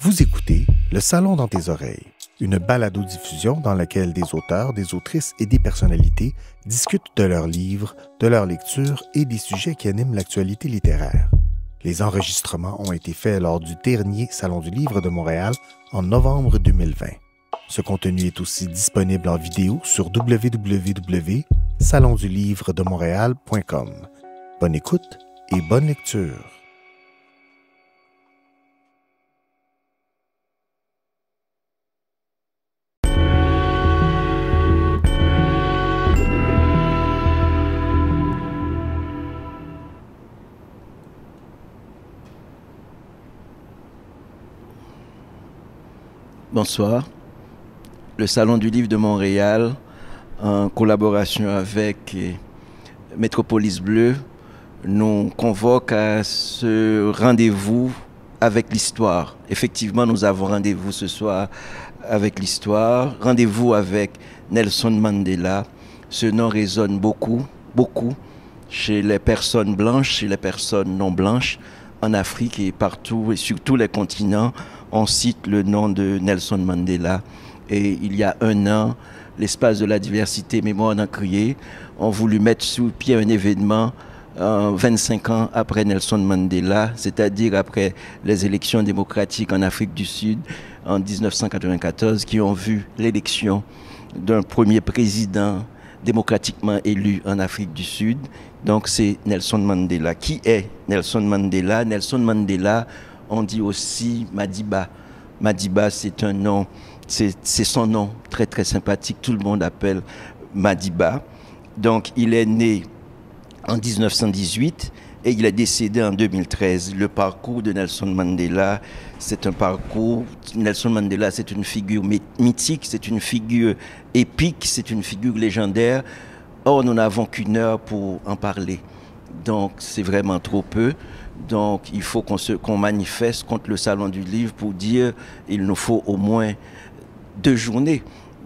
Vous écoutez Le Salon dans tes oreilles, une balado-diffusion dans laquelle des auteurs, des autrices et des personnalités discutent de leurs livres, de leurs lectures et des sujets qui animent l'actualité littéraire. Les enregistrements ont été faits lors du dernier Salon du Livre de Montréal en novembre 2020. Ce contenu est aussi disponible en vidéo sur www.salondulivredemontréal.com. Bonne écoute et bonne lecture. Bonsoir. Le Salon du Livre de Montréal, en collaboration avec Métropolis Bleu, nous convoque à ce rendez-vous avec l'histoire. Effectivement, nous avons rendez-vous ce soir avec l'histoire, rendez-vous avec Nelson Mandela. Ce nom résonne beaucoup chez les personnes blanches, chez les personnes non blanches, en Afrique et partout et sur tous les continents. On cite le nom de Nelson Mandela. Et il y a un an, l'Espace de la diversité Mémoire d'un crié ont voulu mettre sous pied un événement 25 ans après Nelson Mandela, c'est-à-dire après les élections démocratiques en Afrique du Sud en 1994, qui ont vu l'élection d'un premier président démocratiquement élu en Afrique du Sud. Donc c'est Nelson Mandela. Qui est Nelson Mandela? Nelson Mandela, on dit aussi Madiba. Madiba, c'est un nom, c'est son nom très très sympathique. Tout le monde appelle Madiba. Donc il est né en 1918 et il est décédé en 2013. Le parcours de Nelson Mandela, c'est un parcours... Nelson Mandela, c'est une figure mythique, c'est une figure épique, c'est une figure légendaire. Or, nous n'avons qu'une heure pour en parler. Donc, c'est vraiment trop peu. Donc, il faut qu'on manifeste contre le Salon du Livre pour dire qu'il nous faut au moins 2 journées.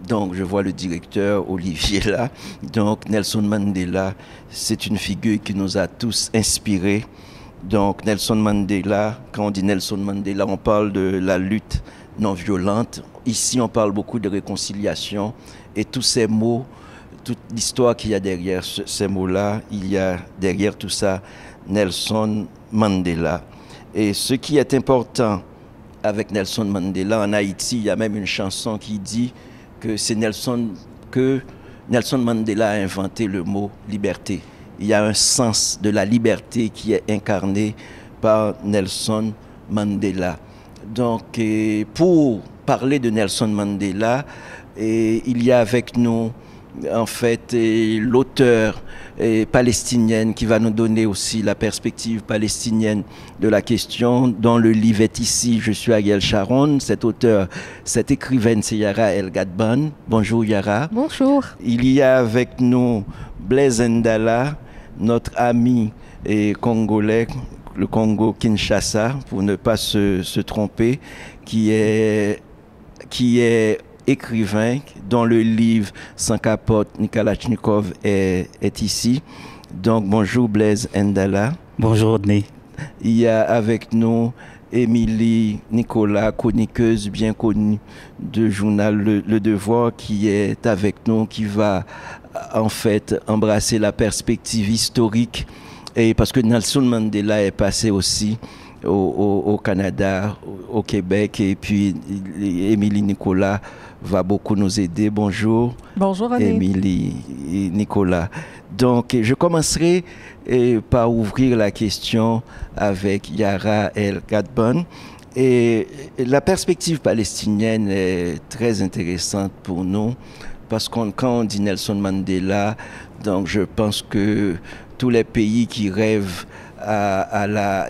Donc, je vois le directeur Olivier là. Donc, Nelson Mandela, c'est une figure qui nous a tous inspirés. Donc, Nelson Mandela, quand on dit Nelson Mandela, on parle de la lutte non violente. Ici, on parle beaucoup de réconciliation. Et tous ces mots, toute l'histoire qu'il y a derrière ces mots-là, il y a derrière tout ça Nelson Mandela. Et ce qui est important avec Nelson Mandela, en Haïti, il y a même une chanson qui dit que c'est Nelson Mandela a inventé le mot liberté. Il y a un sens de la liberté qui est incarné par Nelson Mandela. Donc, pour parler de Nelson Mandela, il y a avec nous, en fait, l'auteur palestinienne qui va nous donner aussi la perspective palestinienne de la question. Dont le livre est ici, je suis Ariel Sharon. Cet auteur, cette écrivaine, c'est Yara El Gadban. Bonjour Yara. Bonjour. Il y a avec nous Blaise Ndala, notre ami congolais, le Congo-Kinshasa, pour ne pas se tromper, qui est écrivain, dont le livre Sans capote, Nikalachnikov est ici. Donc, bonjour Blaise Ndala. Bonjour Rodney. Il y a avec nous Émilie Nicolas, chroniqueuse bien connue du journal Le Devoir, qui est avec nous, qui va en fait embrasser la perspective historique. Et parce que Nelson Mandela est passé aussi au Canada, au Québec, et puis Émilie Nicolas va beaucoup nous aider. Bonjour. Bonjour René. Émilie et Nicolas. Donc, je commencerai par ouvrir la question avec Yara El Gadban. Et la perspective palestinienne est très intéressante pour nous, parce que quand on dit Nelson Mandela, donc je pense que tous les pays qui rêvent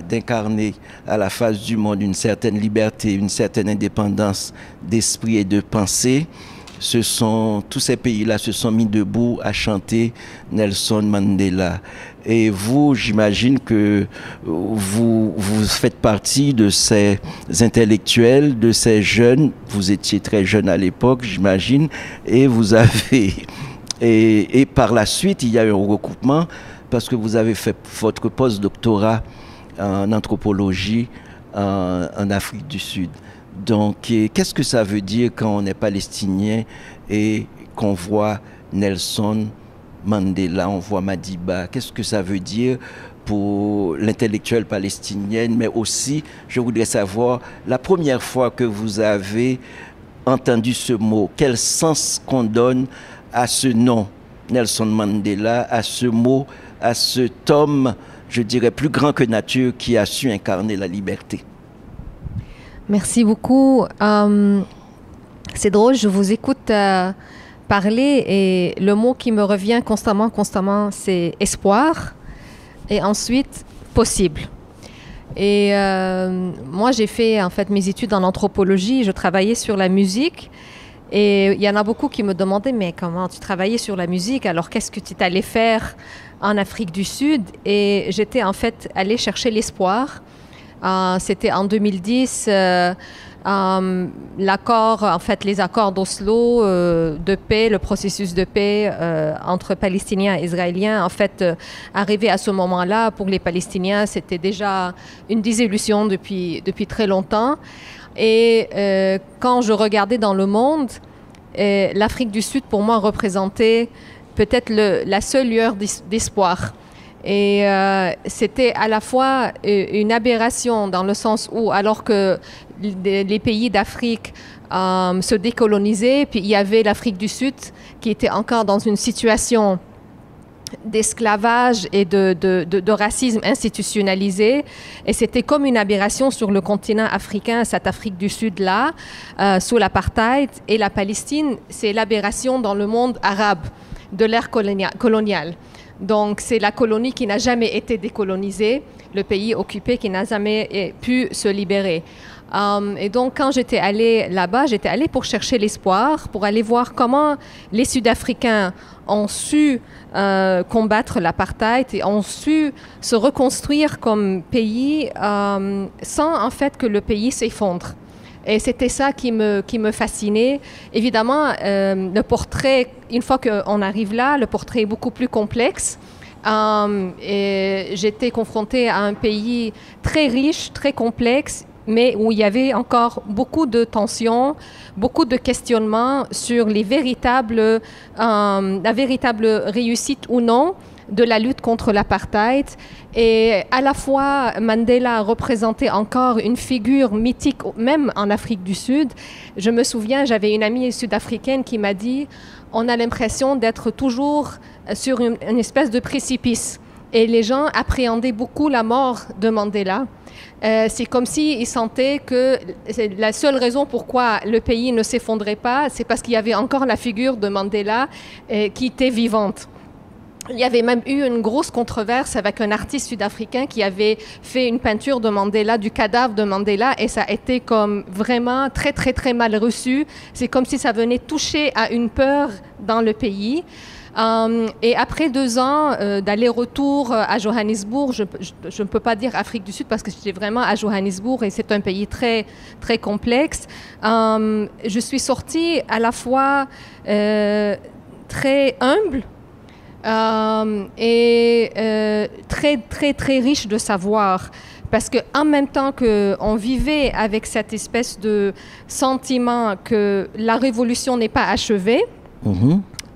d'incarner à la face du monde une certaine liberté, une certaine indépendance d'esprit et de pensée, tous ces pays-là se sont mis debout à chanter Nelson Mandela. Et vous, j'imagine que vous faites partie de ces intellectuels, de ces jeunes. Vous étiez très jeune à l'époque, j'imagine, et vous avez... Et par la suite, il y a eu un recoupement parce que vous avez fait votre post-doctorat en anthropologie en Afrique du Sud. Donc, qu'est-ce que ça veut dire quand on est palestinien et qu'on voit Nelson Mandela, on voit Madiba? Qu'est-ce que ça veut dire pour l'intellectuel palestinienne? Mais aussi, je voudrais savoir, la première fois que vous avez entendu ce mot, quel sens qu'on donne à ce nom, Nelson Mandela, à ce mot, à cet homme, je dirais, plus grand que nature qui a su incarner la liberté? Merci beaucoup. C'est drôle, je vous écoute parler et le mot qui me revient constamment, c'est espoir et ensuite possible. Et moi, j'ai fait en fait mes études en anthropologie, je travaillais sur la musique et il y en a beaucoup qui me demandaient mais comment tu travaillais sur la musique, alors qu'est-ce que tu es allé faire en Afrique du Sud? Et j'étais en fait allée chercher l'espoir. C'était en 2010, l'accord, en fait, les accords d'Oslo de paix, le processus de paix entre Palestiniens et Israéliens, en fait, arrivé à ce moment-là, pour les Palestiniens, c'était déjà une désillusion depuis très longtemps. Et quand je regardais dans le monde, l'Afrique du Sud, pour moi, représentait peut-être la seule lueur d'espoir. Et c'était à la fois une aberration dans le sens où, alors que les pays d'Afrique se décolonisaient, puis il y avait l'Afrique du Sud qui était encore dans une situation d'esclavage et de racisme institutionnalisé. Et c'était comme une aberration sur le continent africain, cette Afrique du Sud-là, sous l'apartheid. Et la Palestine, c'est l'aberration dans le monde arabe de l'ère coloniale. Donc, c'est la colonie qui n'a jamais été décolonisée, le pays occupé qui n'a jamais pu se libérer. Et donc, quand j'étais allée là-bas, j'étais allée pour chercher l'espoir, pour aller voir comment les Sud-Africains ont su combattre l'apartheid et ont su se reconstruire comme pays sans, en fait, que le pays s'effondre. Et c'était ça qui me fascinait. Évidemment, le portrait, une fois qu'on arrive là, le portrait est beaucoup plus complexe. Et j'étais confrontée à un pays très riche, très complexe, mais où il y avait encore beaucoup de tensions, beaucoup de questionnements sur la véritable réussite ou non de la lutte contre l'apartheid. Et à la fois, Mandela représentait encore une figure mythique, même en Afrique du Sud. Je me souviens, j'avais une amie sud-africaine qui m'a dit « On a l'impression d'être toujours sur une espèce de précipice ». Et les gens appréhendaient beaucoup la mort de Mandela. C'est comme s'ils sentaient que la seule raison pourquoi le pays ne s'effondrait pas, c'est parce qu'il y avait encore la figure de Mandela qui était vivante. Il y avait même eu une grosse controverse avec un artiste sud-africain qui avait fait une peinture de Mandela, du cadavre de Mandela, et ça a été comme vraiment très, très, très mal reçu. C'est comme si ça venait toucher à une peur dans le pays. Et après 2 ans d'aller-retour à Johannesburg, je ne peux pas dire Afrique du Sud parce que j'étais vraiment à Johannesburg et c'est un pays très, très complexe. Je suis sortie à la fois très humble, et très, très, très riche de savoir. Parce qu'en même temps qu'on vivait avec cette espèce de sentiment que la révolution n'est pas achevée,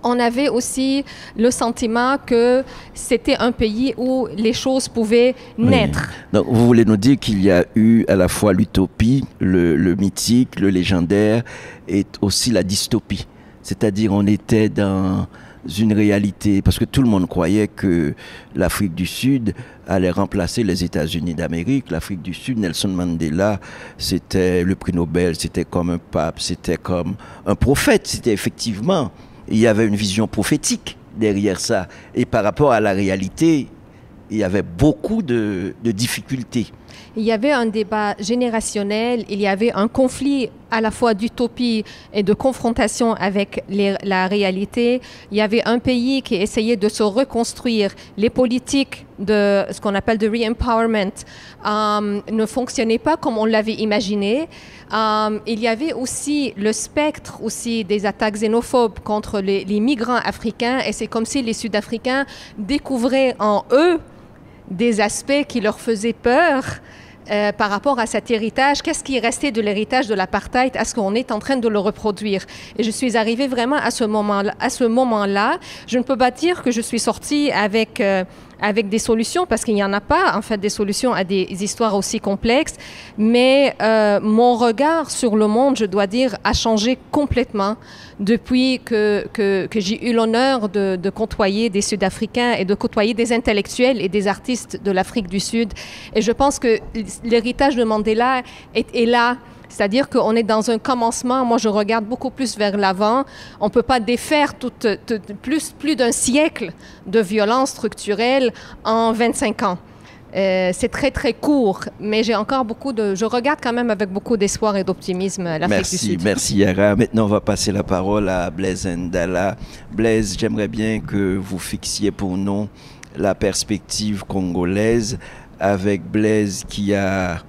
on avait aussi le sentiment que c'était un pays où les choses pouvaient naître. Donc, vous voulez nous dire qu'il y a eu à la fois l'utopie, le mythique, le légendaire, et aussi la dystopie. C'est-à-dire on était dans une réalité, parce que tout le monde croyait que l'Afrique du Sud allait remplacer les États-Unis d'Amérique. L'Afrique du Sud, Nelson Mandela, c'était le prix Nobel, c'était comme un pape, c'était comme un prophète. C'était effectivement, il y avait une vision prophétique derrière ça. Et par rapport à la réalité, il y avait beaucoup de difficultés. Il y avait un débat générationnel, il y avait un conflit à la fois d'utopie et de confrontation avec la réalité. Il y avait un pays qui essayait de se reconstruire. Les politiques de ce qu'on appelle de re-empowerment ne fonctionnaient pas comme on l'avait imaginé. Il y avait aussi le spectre aussi des attaques xénophobes contre les migrants africains et c'est comme si les Sud-Africains découvraient en eux des aspects qui leur faisaient peur par rapport à cet héritage. Qu'est-ce qui est resté de l'héritage de l'apartheid? Est-ce qu'on est en train de le reproduire? Et je suis arrivée vraiment à ce moment-là. Je ne peux pas dire que je suis sortie avec des solutions, parce qu'il n'y en a pas, en fait, des solutions à des histoires aussi complexes. Mais mon regard sur le monde, je dois dire, a changé complètement depuis que j'ai eu l'honneur de côtoyer des Sud-Africains et de côtoyer des intellectuels et des artistes de l'Afrique du Sud. Et je pense que l'héritage de Mandela est là. C'est-à-dire qu'on est dans un commencement. Moi, je regarde beaucoup plus vers l'avant. On ne peut pas défaire plus d'un siècle de violence structurelle en 25 ans. C'est très, très court, mais j'ai encore je regarde quand même avec beaucoup d'espoir et d'optimisme l'Afrique du Sud. Merci Yara. Maintenant, on va passer la parole à Blaise Ndala. Blaise, j'aimerais bien que vous fixiez pour nous la perspective congolaise avec Blaise qui a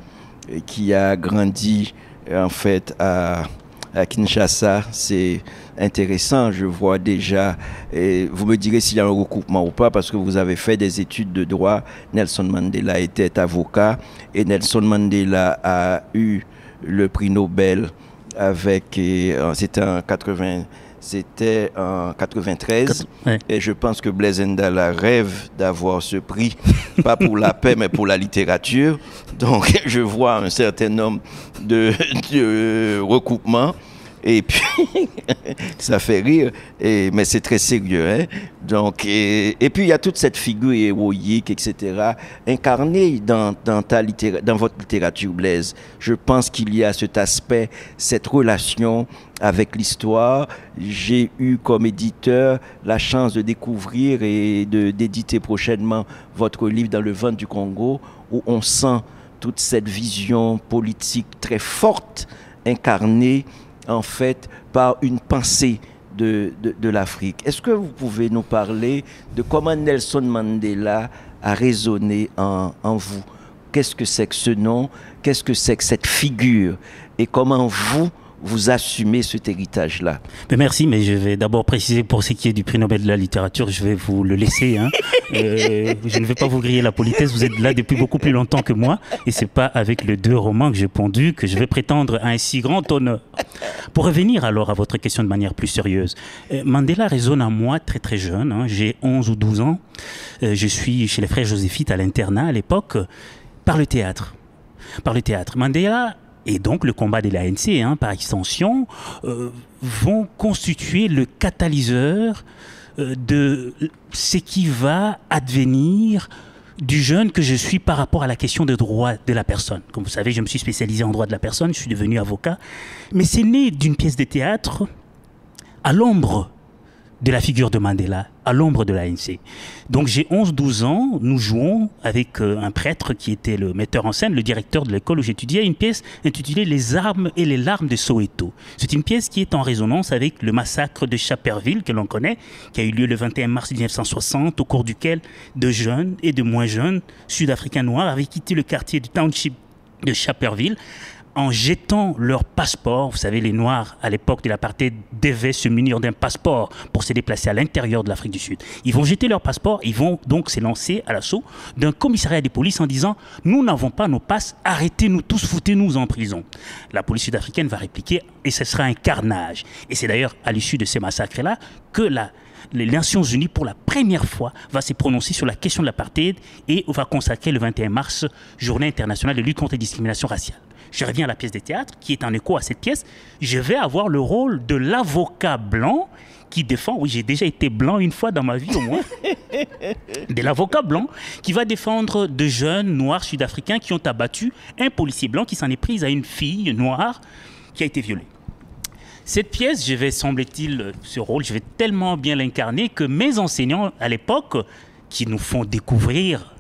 grandi en fait à Kinshasa. C'est intéressant, je vois déjà, et vous me direz s'il y a un recoupement ou pas, parce que vous avez fait des études de droit. Nelson Mandela était avocat et Nelson Mandela a eu le prix Nobel c'était en 93, ouais. Et je pense que Blaise Ndala rêve d'avoir ce prix, pas pour la paix, mais pour la littérature. Donc, je vois un certain nombre de recoupements. Et puis, ça fait rire, mais c'est très sérieux. Hein? Donc, et puis, il y a toute cette figure héroïque, etc., incarnée dans votre littérature, Blaise. Je pense qu'il y a cet aspect, cette relation avec l'histoire. J'ai eu comme éditeur la chance de découvrir et d'éditer prochainement votre livre Dans le ventre du Congo, où on sent toute cette vision politique très forte, incarnée en fait par une pensée de l'Afrique. Est-ce que vous pouvez nous parler de comment Nelson Mandela a résonné en vous? Qu'est-ce que c'est que ce nom? Qu'est-ce que c'est que cette figure? Et comment vous assumez cet héritage-là? Merci, mais je vais d'abord préciser pour ce qui est du prix Nobel de la littérature, je vais vous le laisser. Hein. Je ne vais pas vous griller la politesse, vous êtes là depuis beaucoup plus longtemps que moi, et c'est pas avec les 2 romans que j'ai pondu que je vais prétendre à un si grand honneur. Pour revenir alors à votre question de manière plus sérieuse, Mandela résonne en moi très très jeune, hein. J'ai 11 ou 12 ans, je suis chez les frères Joséphites à l'internat à l'époque, par le théâtre. Mandela et donc le combat de l'ANC, hein, par extension, vont constituer le catalyseur de ce qui va advenir du jeune que je suis par rapport à la question des droits de la personne. Comme vous savez, je me suis spécialisé en droit de la personne, je suis devenu avocat, mais c'est né d'une pièce de théâtre à l'ombre de la figure de Mandela, à l'ombre de l'ANC. Donc j'ai 11-12 ans, nous jouons avec un prêtre qui était le metteur en scène, le directeur de l'école où j'étudiais, une pièce intitulée Les armes et les larmes de Soweto. C'est une pièce qui est en résonance avec le massacre de Schapperville, que l'on connaît, qui a eu lieu le 21 mars 1960, au cours duquel de jeunes et de moins jeunes Sud-Africains noirs avaient quitté le quartier du township de Schapperville en jetant leur passeport. Vous savez, les Noirs, à l'époque de l'apartheid, devaient se munir d'un passeport pour se déplacer à l'intérieur de l'Afrique du Sud. Ils vont jeter leur passeport, ils vont donc s'élancer à l'assaut d'un commissariat de police en disant « Nous n'avons pas nos passes, arrêtez-nous tous, foutez-nous en prison ». La police sud-africaine va répliquer et ce sera un carnage. Et c'est d'ailleurs à l'issue de ces massacres-là que les Nations Unies, pour la première fois, va se prononcer sur la question de l'apartheid et va consacrer le 21 mars, Journée internationale de lutte contre les discriminations raciales. Je reviens à la pièce de théâtre, qui est en écho à cette pièce. Je vais avoir le rôle de l'avocat blanc qui défend, oui, j'ai déjà été blanc une fois dans ma vie au moins, de l'avocat blanc qui va défendre de jeunes noirs sud-africains qui ont abattu un policier blanc qui s'en est pris à une fille noire qui a été violée. Cette pièce, je vais, semble-t-il, ce rôle, je vais tellement bien l'incarner que mes enseignants à l'époque, qui nous font découvrir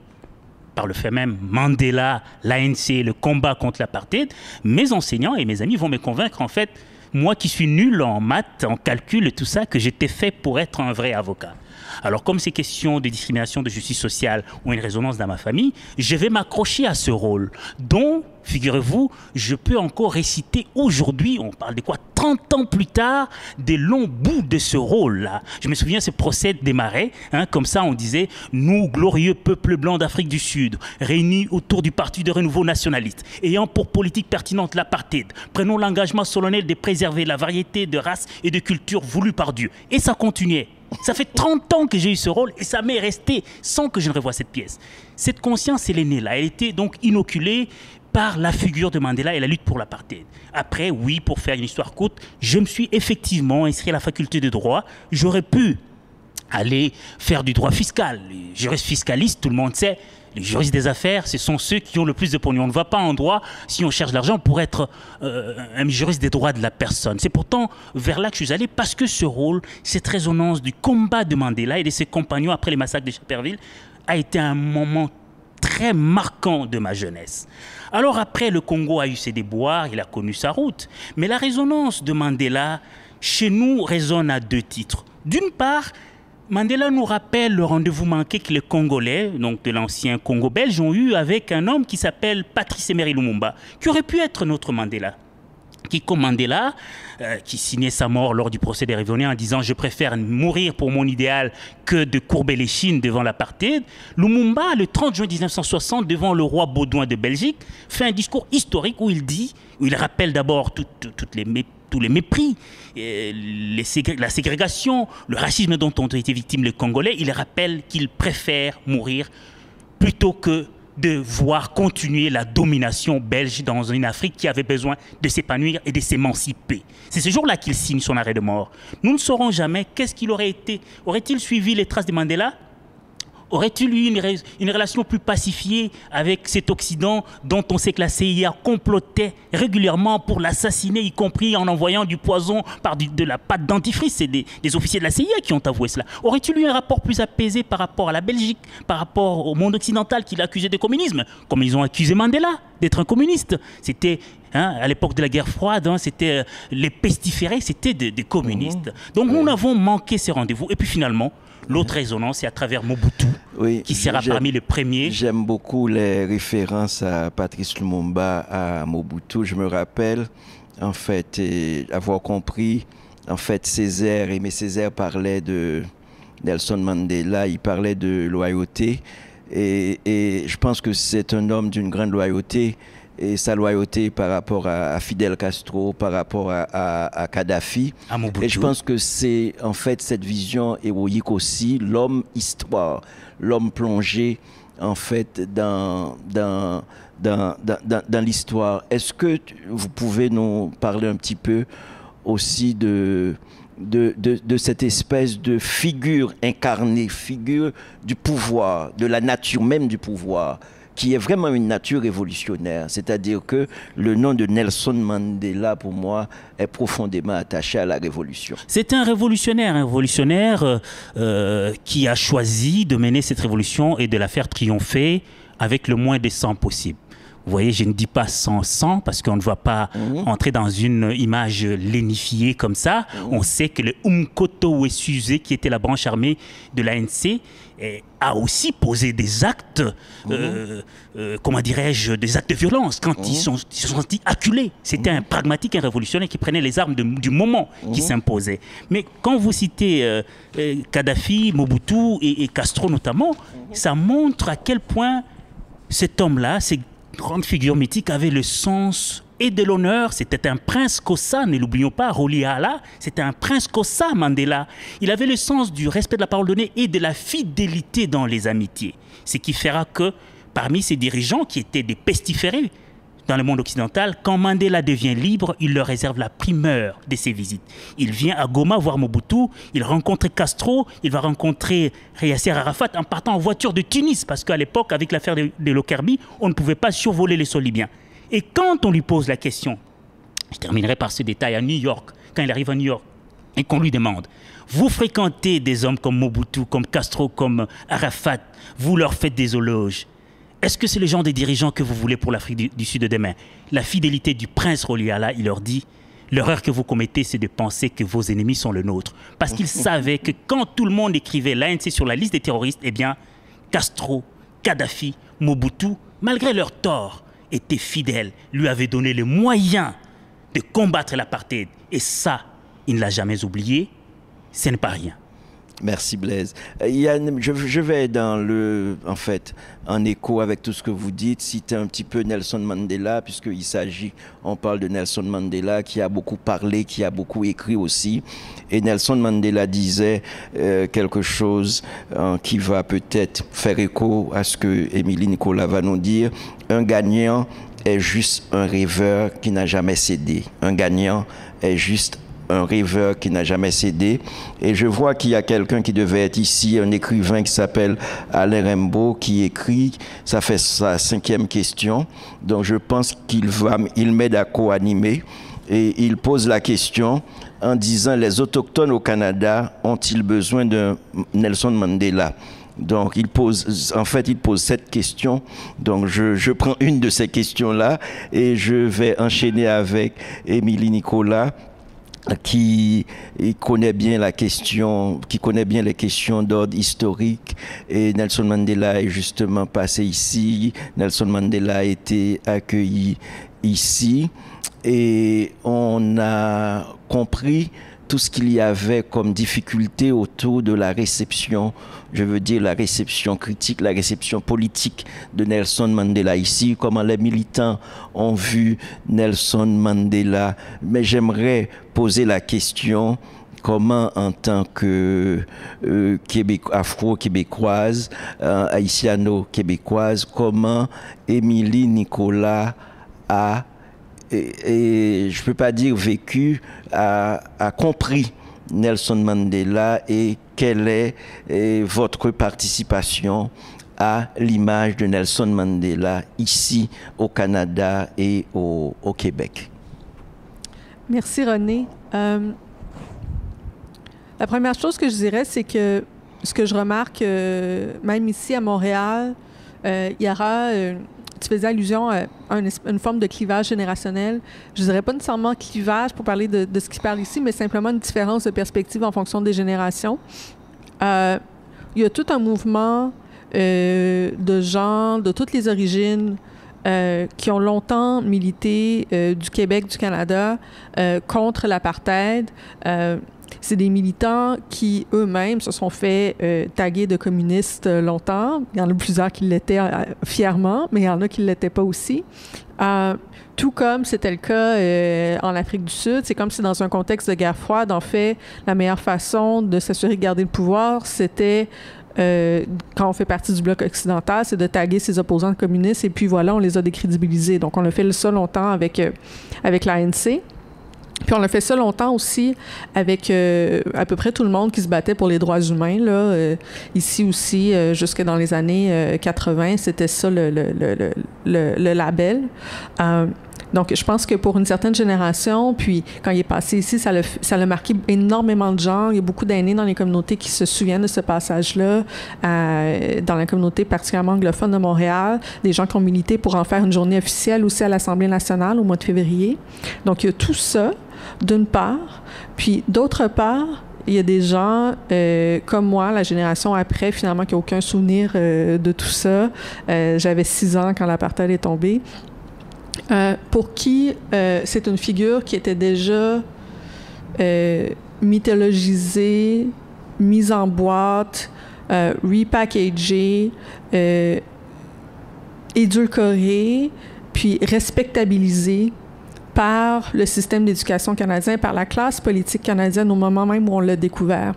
par le fait même Mandela, l'ANC, le combat contre l'apartheid, mes enseignants et mes amis vont me convaincre, en fait, moi qui suis nul en maths, en calcul et tout ça, que j'étais fait pour être un vrai avocat. Alors comme ces questions de discrimination, de justice sociale ont une résonance dans ma famille, je vais m'accrocher à ce rôle dont, figurez-vous, je peux encore réciter aujourd'hui, on parle de quoi, 30 ans plus tard, des longs bouts de ce rôle-là. Je me souviens, ce procès démarrait, comme ça on disait, nous, glorieux peuple blanc d'Afrique du Sud, réunis autour du Parti de renouveau nationaliste, ayant pour politique pertinente l'apartheid, prenons l'engagement solennel de préserver la variété de races et de cultures voulues par Dieu. Et ça continuait. Ça fait 30 ans que j'ai eu ce rôle et ça m'est resté sans que je ne revoie cette pièce. Cette conscience, elle est née là. Elle était donc inoculée par la figure de Mandela et la lutte pour l'apartheid. Après, oui, pour faire une histoire courte, je me suis effectivement inscrit à la faculté de droit. J'aurais pu aller faire du droit fiscal. Les juristes fiscalistes, tout le monde sait, les juristes des affaires, ce sont ceux qui ont le plus de pognon. On ne va pas en droit si on cherche l'argent pour être un juriste des droits de la personne. C'est pourtant vers là que je suis allé parce que ce rôle, cette résonance du combat de Mandela et de ses compagnons après les massacres de Sharpeville a été un moment très marquant de ma jeunesse. Alors après, le Congo a eu ses déboires, il a connu sa route. Mais la résonance de Mandela, chez nous, résonne à 2 titres. D'une part, Mandela nous rappelle le rendez-vous manqué que les Congolais, donc de l'ancien Congo belge, ont eu avec un homme qui s'appelle Patrice Emery Lumumba, qui aurait pu être notre Mandela. Qui, comme Mandela, qui signait sa mort lors du procès des Réunionnais en disant « Je préfère mourir pour mon idéal que de courber les chines devant l'apartheid », Lumumba, le 30 juin 1960, devant le roi Baudouin de Belgique, fait un discours historique où il rappelle d'abord tous les mépris, la ségrégation, le racisme dont ont été victimes les Congolais. Il rappelle qu'il préfère mourir plutôt que de voir continuer la domination belge dans une Afrique qui avait besoin de s'épanouir et de s'émanciper. C'est ce jour-là qu'il signe son arrêt de mort. Nous ne saurons jamais qu'est-ce qu'il aurait été. Aurait-il suivi les traces de Mandela ? Aurait-il eu une relation plus pacifiée avec cet Occident dont on sait que la CIA complotait régulièrement pour l'assassiner, y compris en envoyant du poison par de la pâte dentifrice? C'est des officiers de la CIA qui ont avoué cela. Aurait-il eu un rapport plus apaisé par rapport à la Belgique, par rapport au monde occidental qu'il accusait de communisme, comme ils ont accusé Mandela d'être un communiste? C'était... à l'époque de la guerre froide, c'était les pestiférés, c'était des communistes. Donc nous n'avons manqué ces rendez-vous. Et puis finalement, l'autre résonance, c'est à travers Mobutu, qui sera parmi les premiers. J'aime beaucoup les références à Patrice Lumumba, à Mobutu. Je me rappelle, en fait, avoir compris, en fait, Césaire, Aimé Césaire parlait de Nelson Mandela, il parlait de loyauté. Et je pense que c'est un homme d'une grande loyauté. Et sa loyauté par rapport à Fidel Castro, par rapport à Kadhafi. Et je pense que c'est en fait cette vision héroïque aussi, l'homme histoire, l'homme plongé en fait dans l'histoire. Est-ce que vous pouvez nous parler un petit peu aussi de cette espèce de figure incarnée, figure du pouvoir, de la nature même du pouvoir, qui est vraiment une nature révolutionnaire. C'est-à-dire que le nom de Nelson Mandela, pour moi, est profondément attaché à la révolution. C'est un révolutionnaire qui a choisi de mener cette révolution et de la faire triompher avec le moins de sang possible. Vous voyez, je ne dis pas sans sang parce qu'on ne va pas entrer dans une image lénifiée comme ça. On sait que le Umkhonto we Sizwe, qui était la branche armée de l'ANC, a aussi posé des actes, comment dirais-je, des actes de violence quand ils se sont sentis acculés. C'était un pragmatique, un révolutionnaire qui prenait les armes du moment qui s'imposait. Mais quand vous citez Kadhafi, Mobutu et Castro notamment, ça montre à quel point cet homme-là, ces grandes figures mythiques, avaient le sens et de l'honneur. C'était un prince Kossa, ne l'oublions pas, Rolihala, c'était un prince Kossa, Mandela. Il avait le sens du respect de la parole donnée et de la fidélité dans les amitiés. Ce qui fera que, parmi ces dirigeants qui étaient des pestiférés dans le monde occidental, quand Mandela devient libre, il leur réserve la primeur de ses visites. Il vient à Goma voir Mobutu, il rencontre Castro, il va rencontrer Yasser Arafat en partant en voiture de Tunis, parce qu'à l'époque, avec l'affaire de Lockerbie, on ne pouvait pas survoler les sols libyens. Et quand on lui pose la question, je terminerai par ce détail à New York, quand il arrive à New York, et qu'on lui demande, vous fréquentez des hommes comme Mobutu, comme Castro, comme Arafat, vous leur faites des éloges. Est-ce que c'est le genre de dirigeants que vous voulez pour l'Afrique du Sud de demain? La fidélité du prince Rolihala, il leur dit, L'erreur que vous commettez, c'est de penser que vos ennemis sont le nôtre. Parce qu'ils savaient que quand tout le monde écrivait l'ANC sur la liste des terroristes, eh bien, Castro, Kadhafi, Mobutu, malgré leurs torts, étaient fidèles, lui avaient donné les moyens de combattre l'apartheid. Et ça, il ne l'a jamais oublié. Ce n'est pas rien. Merci Blaise. Je vais en écho avec tout ce que vous dites, citer un petit peu Nelson Mandela, on parle de Nelson Mandela qui a beaucoup parlé, qui a beaucoup écrit aussi. Et Nelson Mandela disait quelque chose qui va peut-être faire écho à ce que Émilie Nicolas va nous dire. Un gagnant est juste un rêveur qui n'a jamais cédé. Un gagnant est juste un rêveur qui n'a jamais cédé. Et je vois qu'il y a quelqu'un qui devait être ici, un écrivain qui s'appelle Alain Rimbaud, qui écrit, ça fait sa 5e question. Donc je pense qu'il m'aide à co-animer. Et il pose la question en disant: les autochtones au Canada ont-ils besoin de Nelson Mandela? Donc il pose cette question. Donc je prends une de ces questions-là et je vais enchaîner avec Émilie Nicolas, qui connaît bien les questions d'ordre historique. Et Nelson Mandela est justement passé ici. Nelson Mandela a été accueilli ici. Et on a compris tout ce qu'il y avait comme difficulté autour de la réception, je veux dire la réception critique, la réception politique de Nelson Mandela ici, comment les militants ont vu Nelson Mandela. Mais j'aimerais poser la question: comment, en tant que afro-québécoise, haïtiano-québécoise, comment Émilie Nicolas a, et je ne peux pas dire vécu, a compris Nelson Mandela, et quelle est votre participation à l'image de Nelson Mandela ici au Canada et au Québec? Merci René. La première chose que je dirais, c'est que ce que je remarque, même ici à Montréal, il y aura... tu faisais allusion à une forme de clivage générationnel. Je ne dirais pas nécessairement clivage pour parler de ce qui parle ici, mais simplement une différence de perspective en fonction des générations. Il y a tout un mouvement de gens de toutes les origines qui ont longtemps milité du Québec, du Canada, contre l'apartheid. C'est des militants qui, eux-mêmes, se sont fait taguer de communistes longtemps. Il y en a plusieurs qui l'étaient fièrement, mais il y en a qui ne l'étaient pas aussi. Tout comme c'était le cas en Afrique du Sud. C'est comme si, dans un contexte de guerre froide, en fait, la meilleure façon de s'assurer de garder le pouvoir, c'était, quand on fait partie du bloc occidental, c'est de taguer ses opposants communistes, et puis voilà, on les a décrédibilisés. Donc, on a fait ça longtemps avec l'ANC. Puis on a fait ça longtemps aussi avec à peu près tout le monde qui se battait pour les droits humains, là. Ici aussi, jusque dans les années 80, c'était ça le label. Donc, je pense que pour une certaine génération, puis quand il est passé ici, ça l'a marqué énormément de gens. Il y a beaucoup d'aînés dans les communautés qui se souviennent de ce passage-là, dans la communauté particulièrement anglophone de Montréal, des gens qui ont milité pour en faire une journée officielle aussi à l'Assemblée nationale au mois de février. Donc, il y a tout ça, d'une part. Puis, d'autre part, il y a des gens comme moi, la génération après, finalement, qui n'a aucun souvenir de tout ça. J'avais 6 ans quand l'apartheid est tombé. Pour qui c'est une figure qui était déjà mythologisée, mise en boîte, repackagée, édulcorée, puis respectabilisée par le système d'éducation canadien, par la classe politique canadienne au moment même où on l'a découvert.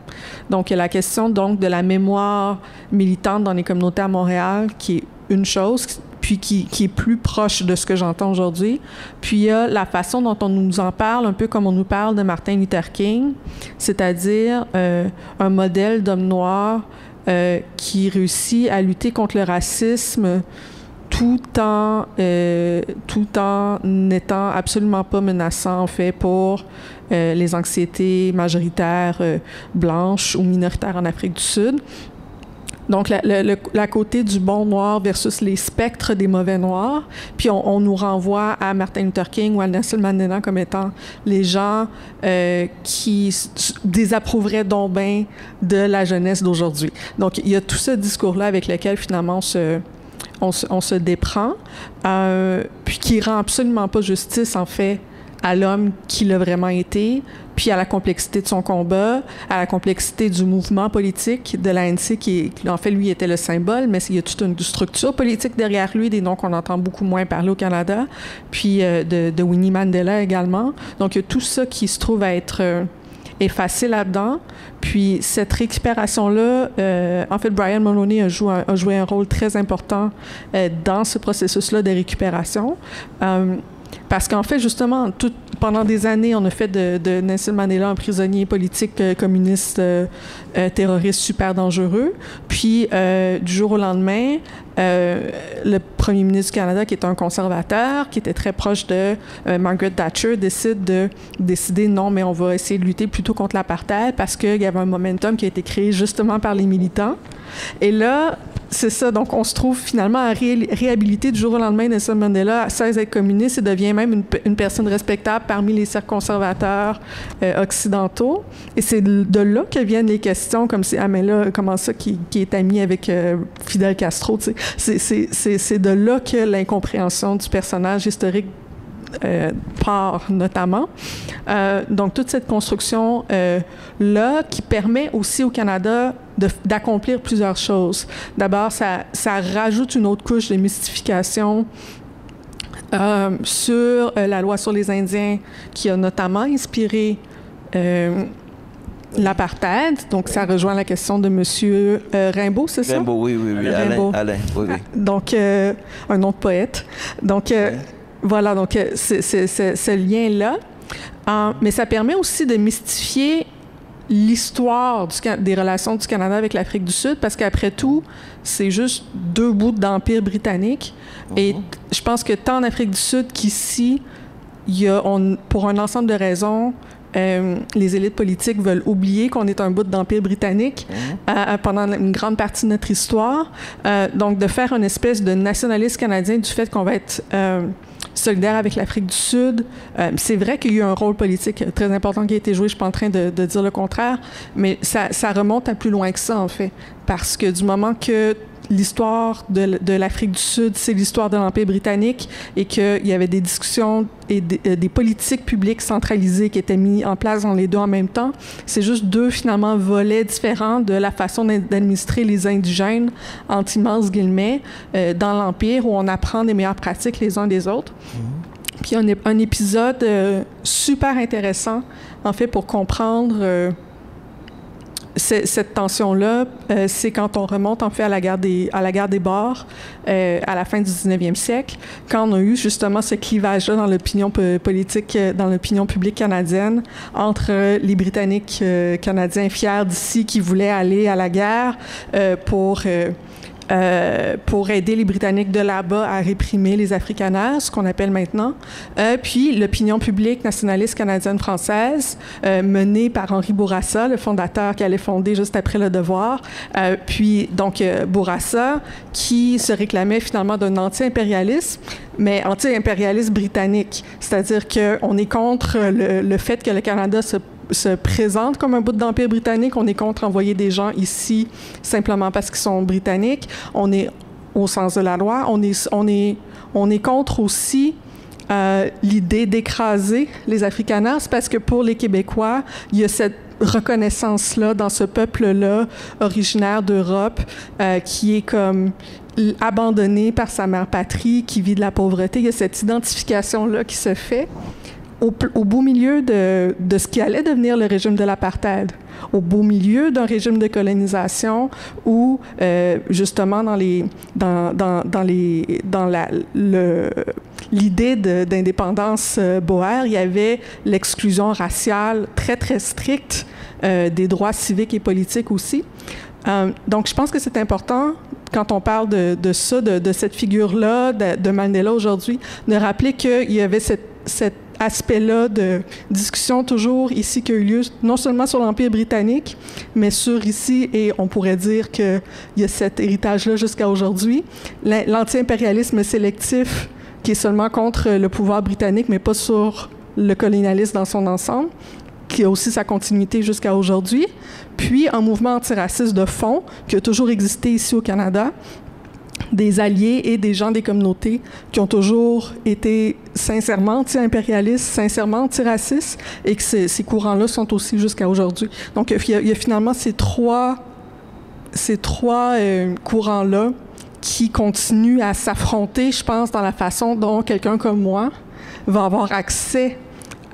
Donc, il y a la question donc de la mémoire militante dans les communautés à Montréal, qui est une chose, puis qui est plus proche de ce que j'entends aujourd'hui. Puis il y a la façon dont on nous en parle, un peu comme on nous parle de Martin Luther King, c'est-à-dire un modèle d'homme noir qui réussit à lutter contre le racisme tout en n'étant absolument pas menaçant, en fait, pour les anxiétés majoritaires blanches ou minoritaires en Afrique du Sud. Donc, la côté du bon noir versus les spectres des mauvais noirs. Puis, on nous renvoie à Martin Luther King ou à Nelson Mandela comme étant les gens qui désapprouveraient donc bien de la jeunesse d'aujourd'hui. Donc, il y a tout ce discours-là avec lequel, finalement, on se déprend, puis qui rend absolument pas justice, en fait, à l'homme qu'il a vraiment été, puis à la complexité de son combat, à la complexité du mouvement politique de l'ANC, qui, en fait, lui, était le symbole, mais il y a toute une structure politique derrière lui, des noms qu'on entend beaucoup moins parler au Canada, puis de Winnie Mandela également. Donc, il y a tout ça qui se trouve à être effacé là-dedans. Puis, cette récupération-là, en fait, Brian Mulroney a joué un rôle très important dans ce processus-là de récupération. Parce qu'en fait, justement, pendant des années, on a fait de Nelson Mandela un prisonnier politique communiste terroriste super dangereux. Puis, du jour au lendemain, le premier ministre du Canada, qui est un conservateur, qui était très proche de Margaret Thatcher, décider non, mais on va essayer de lutter plutôt contre l'apartheid parce qu'il y avait un momentum qui a été créé justement par les militants. Et là, c'est ça. Donc, on se trouve finalement à réhabiliter du jour au lendemain Nelson Mandela, cesse d'être communiste et devient même une personne respectable parmi les cercles conservateurs occidentaux. Et c'est de là que viennent les questions comme c'est mais là, comment ça qui est ami avec Fidel Castro, tu sais. C'est de là que l'incompréhension du personnage historique part notamment. Donc, toute cette construction-là qui permet aussi au Canada d'accomplir plusieurs choses. D'abord, ça rajoute une autre couche de mystification sur la loi sur les Indiens qui a notamment inspiré l'apartheid. Donc, ça rejoint la question de M. Rimbaud, c'est ça? Rimbaud, oui. Rimbaud. Alain, oui. Donc, un nom de poète. Donc, voilà, donc c'est ce lien-là. Mais ça permet aussi de mystifier l'histoire des relations du Canada avec l'Afrique du Sud, parce qu'après tout, c'est juste deux bouts d'empire britannique. Et je pense que tant en Afrique du Sud qu'ici, pour un ensemble de raisons, les élites politiques veulent oublier qu'on est un bout d'empire britannique pendant une grande partie de notre histoire. Donc, de faire une espèce de nationalisme canadien du fait qu'on va être solidaire avec l'Afrique du Sud. C'est vrai qu'il y a eu un rôle politique très important qui a été joué, je ne suis pas en train de dire le contraire, mais ça remonte à plus loin que ça, en fait, parce que du moment que l'histoire de l'Afrique du Sud, c'est l'histoire de l'Empire britannique et qu'il y avait des discussions et des politiques publiques centralisées qui étaient mises en place dans les deux en même temps. C'est juste deux, finalement, volets différents de la façon d'administrer les indigènes, entre immenses guillemets, dans l'Empire, où on apprend des meilleures pratiques les uns des autres. Puis il y a un épisode super intéressant, en fait, pour comprendre cette tension-là, c'est quand on remonte en fait à la guerre des Boers à la fin du 19e siècle, quand on a eu justement ce clivage-là dans l'opinion politique, dans l'opinion publique canadienne, entre les Britanniques canadiens fiers d'ici qui voulaient aller à la guerre pour aider les Britanniques de là-bas à réprimer les Afrikaners, ce qu'on appelle maintenant. Puis l'opinion publique nationaliste canadienne-française, menée par Henri Bourassa, le fondateur qui allait fonder juste après Le Devoir. Puis, donc, Bourassa, qui se réclamait finalement d'un anti-impérialisme, mais anti-impérialisme britannique. C'est-à-dire qu'on est contre le fait que le Canada se présente comme un bout d'empire britannique. On est contre envoyer des gens ici simplement parce qu'ils sont britanniques. On est au sens de la loi. On est contre aussi l'idée d'écraser les Afrikaners parce que pour les Québécois, il y a cette reconnaissance-là dans ce peuple-là originaire d'Europe qui est comme abandonné par sa mère patrie, qui vit de la pauvreté. Il y a cette identification-là qui se fait au beau milieu de ce qui allait devenir le régime de l'apartheid, au beau milieu d'un régime de colonisation où, justement, dans l'idée d'indépendance boère, il y avait l'exclusion raciale très, très stricte des droits civiques et politiques aussi. Donc, je pense que c'est important, quand on parle de ça, de cette figure-là, de Mandela aujourd'hui, de rappeler qu'il y avait cette aspect-là de discussion toujours ici qui a eu lieu, non seulement sur l'Empire britannique, mais sur ici, et on pourrait dire qu'il y a cet héritage-là jusqu'à aujourd'hui. L'anti-impérialisme sélectif qui est seulement contre le pouvoir britannique, mais pas sur le colonialisme dans son ensemble, qui a aussi sa continuité jusqu'à aujourd'hui. Puis un mouvement antiraciste de fond qui a toujours existé ici au Canada, des alliés et des gens des communautés qui ont toujours été sincèrement anti-impérialistes, sincèrement antiracistes, et que ces courants-là sont aussi jusqu'à aujourd'hui. Donc, il y a finalement ces trois courants-là qui continuent à s'affronter, je pense, dans la façon dont quelqu'un comme moi va avoir accès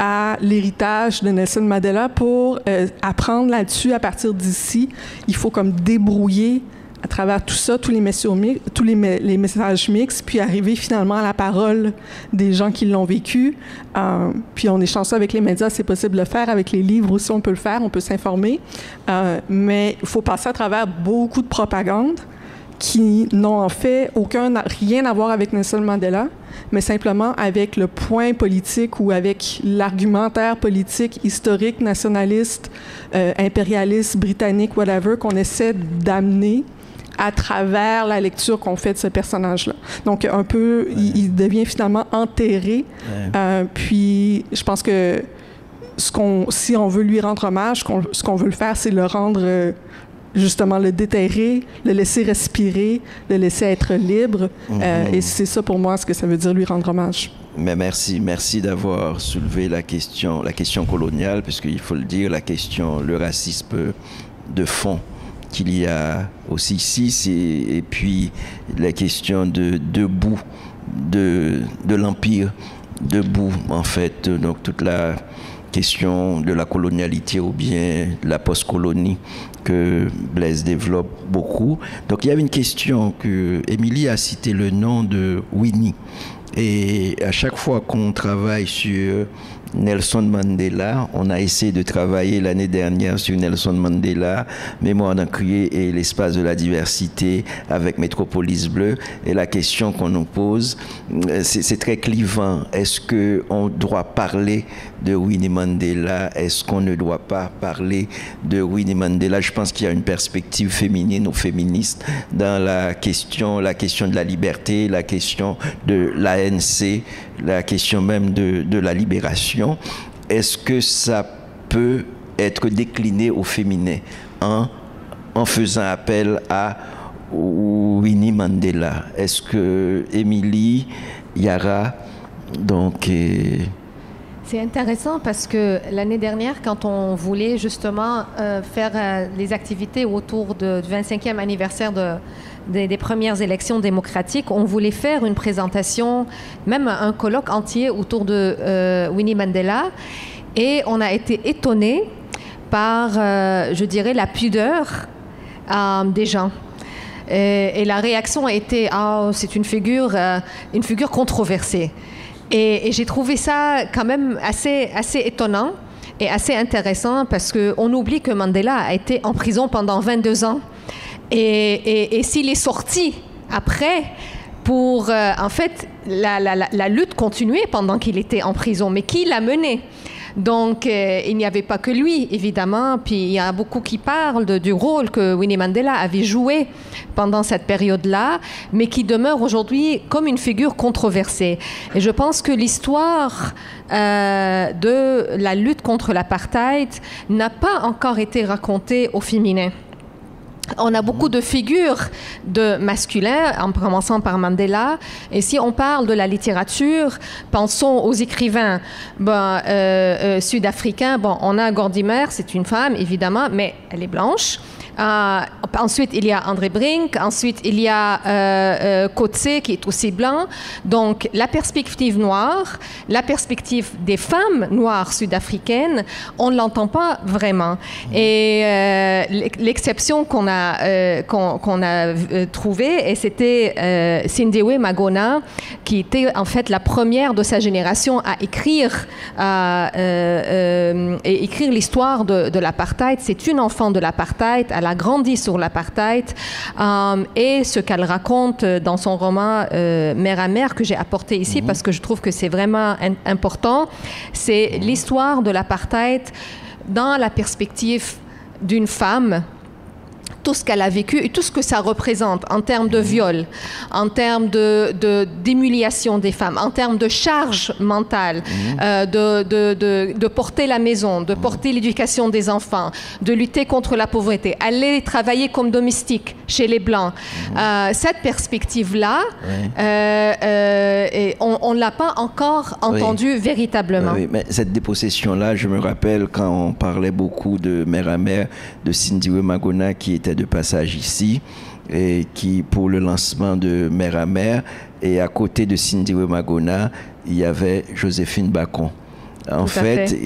à l'héritage de Nelson Mandela pour apprendre là-dessus à partir d'ici. Il faut comme débrouiller à travers tout ça, tous les messages mixtes, puis arriver finalement à la parole des gens qui l'ont vécu. Puis on est chanceux avec les médias, c'est possible de le faire. Avec les livres aussi, on peut le faire, on peut s'informer. Mais il faut passer à travers beaucoup de propagande qui n'ont en fait rien à voir avec Nelson Mandela, mais simplement avec le point politique ou avec l'argumentaire politique, historique, nationaliste, impérialiste, britannique, whatever, qu'on essaie d'amener à travers la lecture qu'on fait de ce personnage-là. Donc, un peu, il devient finalement enterré. Puis, je pense que si on veut lui rendre hommage, ce qu'on veut le faire, c'est le rendre... justement, le déterrer, le laisser respirer, le laisser être libre. Et c'est ça, pour moi, ce que ça veut dire lui rendre hommage. Mais merci d'avoir soulevé la question coloniale, puisqu'il faut le dire, le racisme de fond qu'il y a aussi ici, et puis la question debout de l'Empire, debout, en fait, donc toute la question de la colonialité ou bien la post-colonie que Blaise développe beaucoup. Donc il y avait une question que Émilie a cité le nom de Winnie. Et à chaque fois qu'on travaille sur Nelson Mandela, on a essayé de travailler l'année dernière sur Nelson Mandela, Mémoire d'un crier et l'espace de la diversité avec Métropolis Bleue. Et la question qu'on nous pose, c'est très clivant. Est-ce qu'on doit parler de Winnie Mandela? Est-ce qu'on ne doit pas parler de Winnie Mandela? Je pense qu'il y a une perspective féminine ou féministe dans la question de la liberté, la question de l'ANC, la question même de la libération. Est-ce que ça peut être décliné au féminin en faisant appel à Winnie Mandela? Est-ce que Émilie, Yara, donc... C'est intéressant parce que l'année dernière, quand on voulait justement faire les activités autour du 25e anniversaire des premières élections démocratiques, on voulait faire une présentation, même un colloque entier autour de Winnie Mandela. Et on a été étonnés par, je dirais, la pudeur des gens. Et la réaction a été « Ah, c'est une figure controversée ». Et j'ai trouvé ça quand même assez étonnant et assez intéressant parce qu'on oublie que Mandela a été en prison pendant 22 ans. Et s'il est sorti après pour, en fait, la lutte continuait pendant qu'il était en prison, mais qui l'a mené? Donc, il n'y avait pas que lui, évidemment. Puis, il y a beaucoup qui parlent du rôle que Winnie Mandela avait joué pendant cette période-là, mais qui demeure aujourd'hui comme une figure controversée. Et je pense que l'histoire de la lutte contre l'apartheid n'a pas encore été racontée au féminin. On a beaucoup de figures de masculins, en commençant par Mandela. Et si on parle de la littérature, pensons aux écrivains sud-africains. Bon, on a Gordimer, c'est une femme, évidemment, mais elle est blanche. Ensuite, il y a André Brink. Ensuite, il y a Coetzee, qui est aussi blanc. Donc, la perspective noire, la perspective des femmes noires sud-africaines, on ne l'entend pas vraiment. Et l'exception qu'on a trouvée, et c'était Sindiwe Magona, qui était en fait la première de sa génération à écrire et écrire l'histoire de l'apartheid. C'est une enfant de l'apartheid, elle a grandi sur l'apartheid, et ce qu'elle raconte dans son roman Mère à mère, que j'ai apporté ici parce que je trouve que c'est vraiment important, c'est l'histoire de l'apartheid dans la perspective d'une femme, tout ce qu'elle a vécu et tout ce que ça représente en termes de viol, en termes d'humiliation des femmes, en termes de charge mentale, de porter la maison, de porter l'éducation des enfants, de lutter contre la pauvreté, aller travailler comme domestique chez les Blancs. Cette perspective-là, on ne l'a pas encore entendue véritablement. Oui, mais cette dépossession-là, je me rappelle quand on parlait beaucoup de Mère à mère, de Sindiwe Magona qui était de passage ici, et qui pour le lancement de Mère à mère, et à côté de Sindiwe Magona, il y avait Joséphine Bacon. En fait,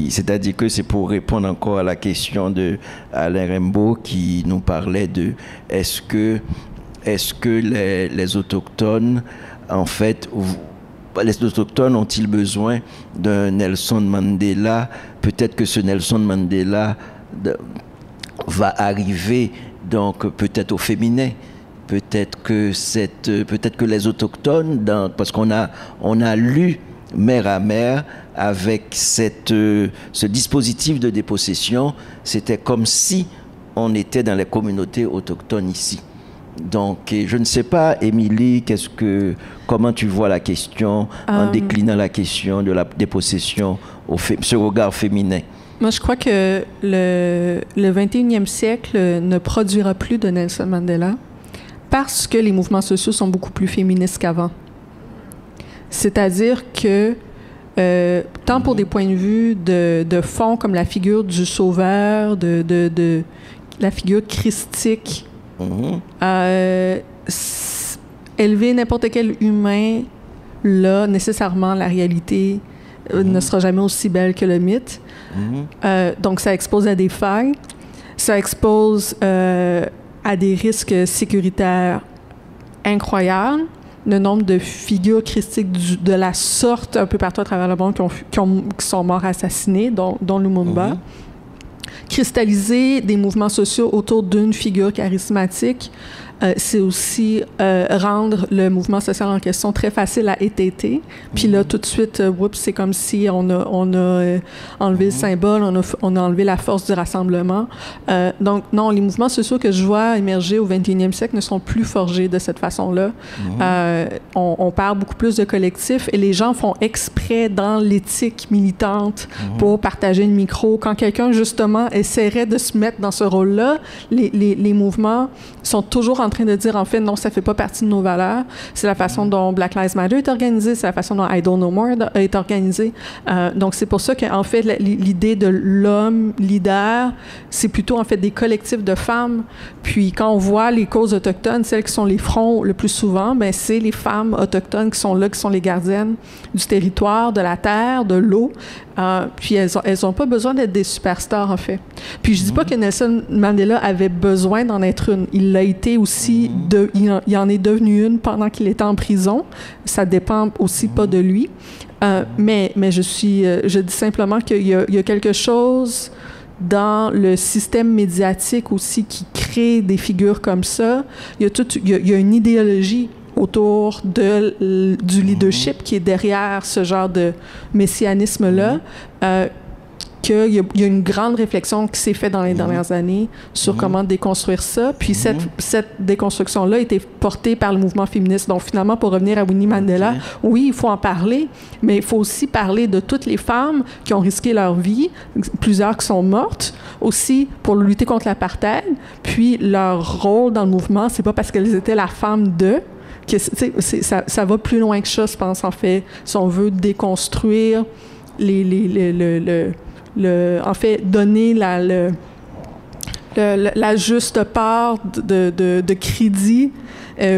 c'est-à-dire que c'est pour répondre encore à la question de Alain Rimbaud qui nous parlait de est-ce que les autochtones, en fait, les autochtones ont-ils besoin d'un Nelson Mandela? Peut-être que ce Nelson Mandela va arriver donc peut-être au féminin, peut-être que les autochtones, parce qu'on a lu Mère à mère avec ce dispositif de dépossession, c'était comme si on était dans les communautés autochtones ici. Donc, je ne sais pas, Émilie, comment tu vois la question en déclinant la question de la dépossession, ce regard féminin? Moi, je crois que le 21e siècle ne produira plus de Nelson Mandela parce que les mouvements sociaux sont beaucoup plus féministes qu'avant. C'est-à-dire que, tant pour des points de vue de fond, comme la figure du sauveur, de la figure christique, élever n'importe quel humain, là, nécessairement, la réalité ne sera jamais aussi belle que le mythe. Donc, ça expose à des failles, ça expose à des risques sécuritaires incroyables. Le nombre de figures christiques de la sorte un peu partout à travers le monde qui sont morts assassinés, dont Lumumba. Cristalliser des mouvements sociaux autour d'une figure charismatique, c'est aussi rendre le mouvement social en question très facile à étêter. Puis là, tout de suite, c'est comme si on a enlevé le symbole, on a enlevé la force du rassemblement. Donc, non, les mouvements sociaux que je vois émerger au 21e siècle ne sont plus forgés de cette façon-là. On parle beaucoup plus de collectif et les gens font exprès dans l'éthique militante pour partager le micro. Quand quelqu'un, justement, essaierait de se mettre dans ce rôle-là, les mouvements sont toujours en train de dire, en fait, non, ça fait pas partie de nos valeurs. C'est la façon dont Black Lives Matter est organisée, c'est la façon dont I Don't Know More est organisée. Donc, c'est pour ça qu'en fait, l'idée de l'homme leader, c'est plutôt, en fait, des collectifs de femmes. Puis, quand on voit les causes autochtones, celles qui sont les fronts le plus souvent, ben c'est les femmes autochtones qui sont là, qui sont les gardiennes du territoire, de la terre, de l'eau. Puis elles ont pas besoin d'être des superstars, en fait. Puis je dis pas que Nelson Mandela avait besoin d'en être une. Il l'a été aussi, il en est devenu une pendant qu'il était en prison. Ça dépend aussi pas de lui. Mais je dis simplement qu'il y a quelque chose dans le système médiatique aussi qui crée des figures comme ça. Il y a une idéologie autour du leadership qui est derrière ce genre de messianisme-là, qu'il y a une grande réflexion qui s'est faite dans les dernières années sur comment déconstruire ça. Puis cette déconstruction-là a été portée par le mouvement féministe. Donc finalement, pour revenir à Winnie Mandela, oui, il faut en parler, mais il faut aussi parler de toutes les femmes qui ont risqué leur vie, plusieurs qui sont mortes, aussi pour lutter contre l'apartheid. Puis leur rôle dans le mouvement, c'est pas parce qu'elles étaient la femme de... ça va plus loin que ça, je pense, en fait. Si on veut déconstruire en fait, donner la juste part de crédit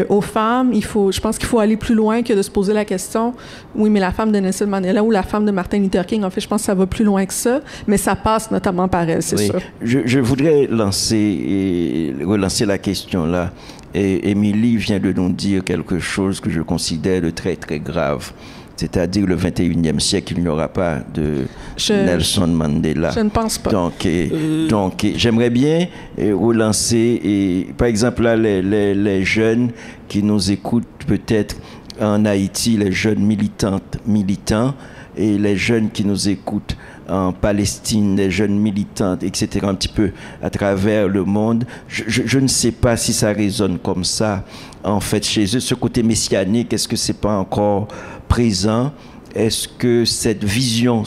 aux femmes, je pense qu'il faut aller plus loin que de se poser la question, oui, mais la femme de Nelson Mandela ou la femme de Martin Luther King, en fait, je pense que ça va plus loin que ça, mais ça passe notamment par elle, c'est sûr. Je voudrais relancer la question là. Et Émilie vient de nous dire quelque chose que je considère de très, très grave. c'est-à-dire le 21e siècle, il n'y aura pas de Nelson Mandela. Je ne pense pas. Donc j'aimerais bien relancer, par exemple, là, les jeunes qui nous écoutent peut-être en Haïti, les jeunes militants, et les jeunes qui nous écoutent en Palestine, les jeunes militantes, etc., un petit peu à travers le monde. Je ne sais pas si ça résonne comme ça, en fait, chez eux. Ce côté messianique, est-ce que c'est pas encore présent? Est-ce que cette vision,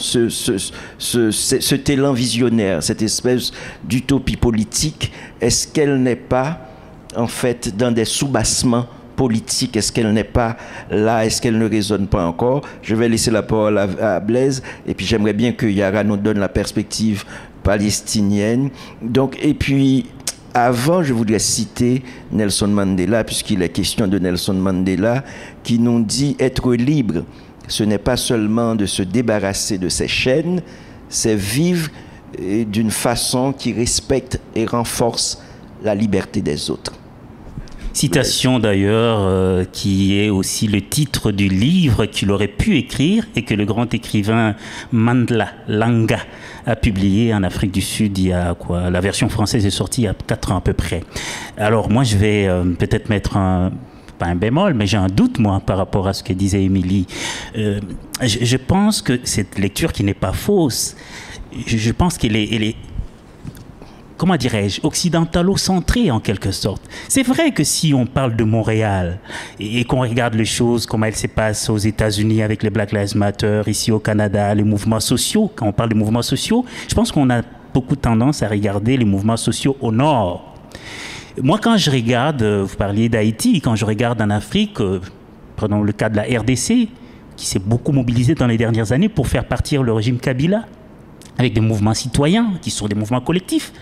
cet élan visionnaire, cette espèce d'utopie politique, est-ce qu'elle n'est pas, en fait, dans des soubassements politique, est-ce qu'elle n'est pas là, est-ce qu'elle ne résonne pas encore? Je vais laisser la parole à Blaise, et puis j'aimerais bien que Yara nous donne la perspective palestinienne. Donc, et puis, avant, je voudrais citer Nelson Mandela, puisqu'il est question de Nelson Mandela, qui nous dit être libre, ce n'est pas seulement de se débarrasser de ses chaînes, c'est vivre d'une façon qui respecte et renforce la liberté des autres. Citation d'ailleurs qui est aussi le titre du livre qu'il aurait pu écrire et que le grand écrivain Mandla Langa a publié en Afrique du Sud il y a quoi? La version française est sortie il y a 4 ans à peu près. Alors moi je vais peut-être mettre pas un bémol, mais j'ai un doute moi par rapport à ce que disait Émilie. Je pense que cette lecture qui n'est pas fausse, je pense qu'elle est comment dirais-je, occidentalo-centrée en quelque sorte. C'est vrai que si on parle de Montréal et qu'on regarde les choses, comment elles se passent aux États-Unis avec les Black Lives Matter, ici au Canada, les mouvements sociaux, quand on parle de mouvements sociaux, je pense qu'on a beaucoup tendance à regarder les mouvements sociaux au nord. Moi, quand je regarde, vous parliez d'Haïti, quand je regarde en Afrique, prenons le cas de la RDC, qui s'est beaucoup mobilisée dans les dernières années pour faire partir le régime Kabila, avec des mouvements citoyens qui sont des mouvements collectifs.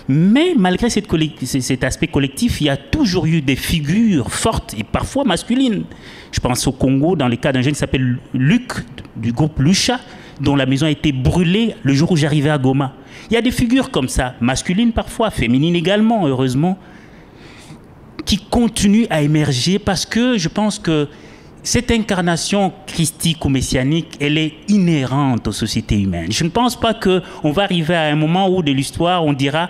Mais malgré cet aspect collectif, il y a toujours eu des figures fortes et parfois masculines. Je pense au Congo, dans le cas d'un jeune qui s'appelle Luc, du groupe Lucha, dont la maison a été brûlée le jour où j'arrivais à Goma. Il y a des figures comme ça, masculines parfois, féminines également, heureusement, qui continuent à émerger parce que je pense que cette incarnation christique ou messianique, elle est inhérente aux sociétés humaines. Je ne pense pas qu'on va arriver à un moment où de l'histoire, on dira